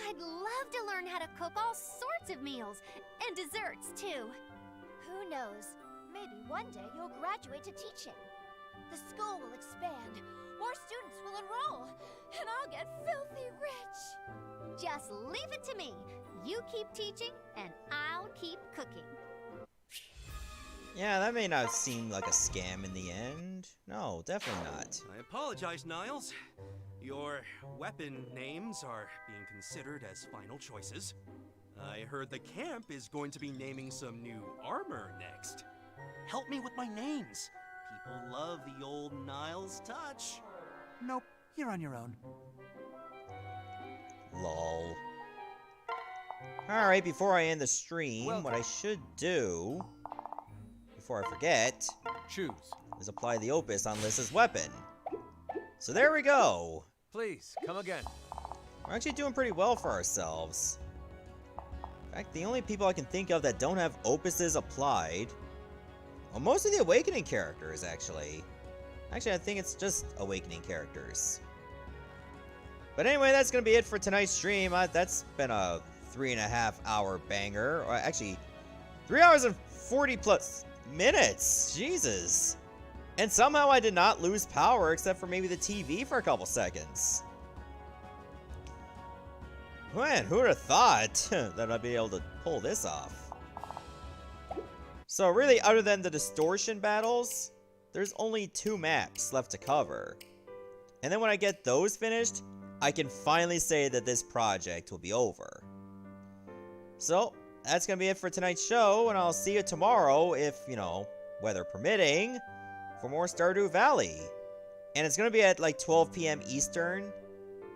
I'd love to learn how to cook all sorts of meals, and desserts, too. Who knows? Maybe one day you'll graduate to teaching. The school will expand, more students will enroll, and I'll get filthy rich. Just leave it to me. You keep teaching, and I'll keep cooking. Yeah, that may not seem like a scam in the end. No, definitely not. I apologize, Niles. Your weapon names are being considered as final choices. I heard the camp is going to be naming some new armor next. Help me with my names. People love the old Niles touch. Nope, you're on your own. Lol. Alright, before I end the stream, what I should do, before I forget, choose, is apply the opus on Lissa's weapon. So there we go. Please, come again. We're actually doing pretty well for ourselves. In fact, the only people I can think of that don't have opuses applied, well, most of the Awakening characters, actually. Actually, I think it's just Awakening characters. But anyway, that's going to be it for tonight's stream. That's been a 3.5 hour banger. Or actually, 3 hours and 40 plus minutes. Jesus. And somehow I did not lose power except for maybe the TV for a couple seconds. Man, who would have thought that I'd be able to pull this off? So really, other than the distortion battles, there's only 2 maps left to cover. And then when I get those finished, I can finally say that this project will be over. So, that's going to be it for tonight's show, and I'll see you tomorrow if, you know, weather permitting, for more Stardew Valley. And it's going to be at like 12 p.m. Eastern,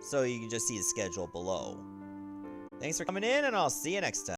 so you can just see the schedule below. Thanks for coming in, and I'll see you next time.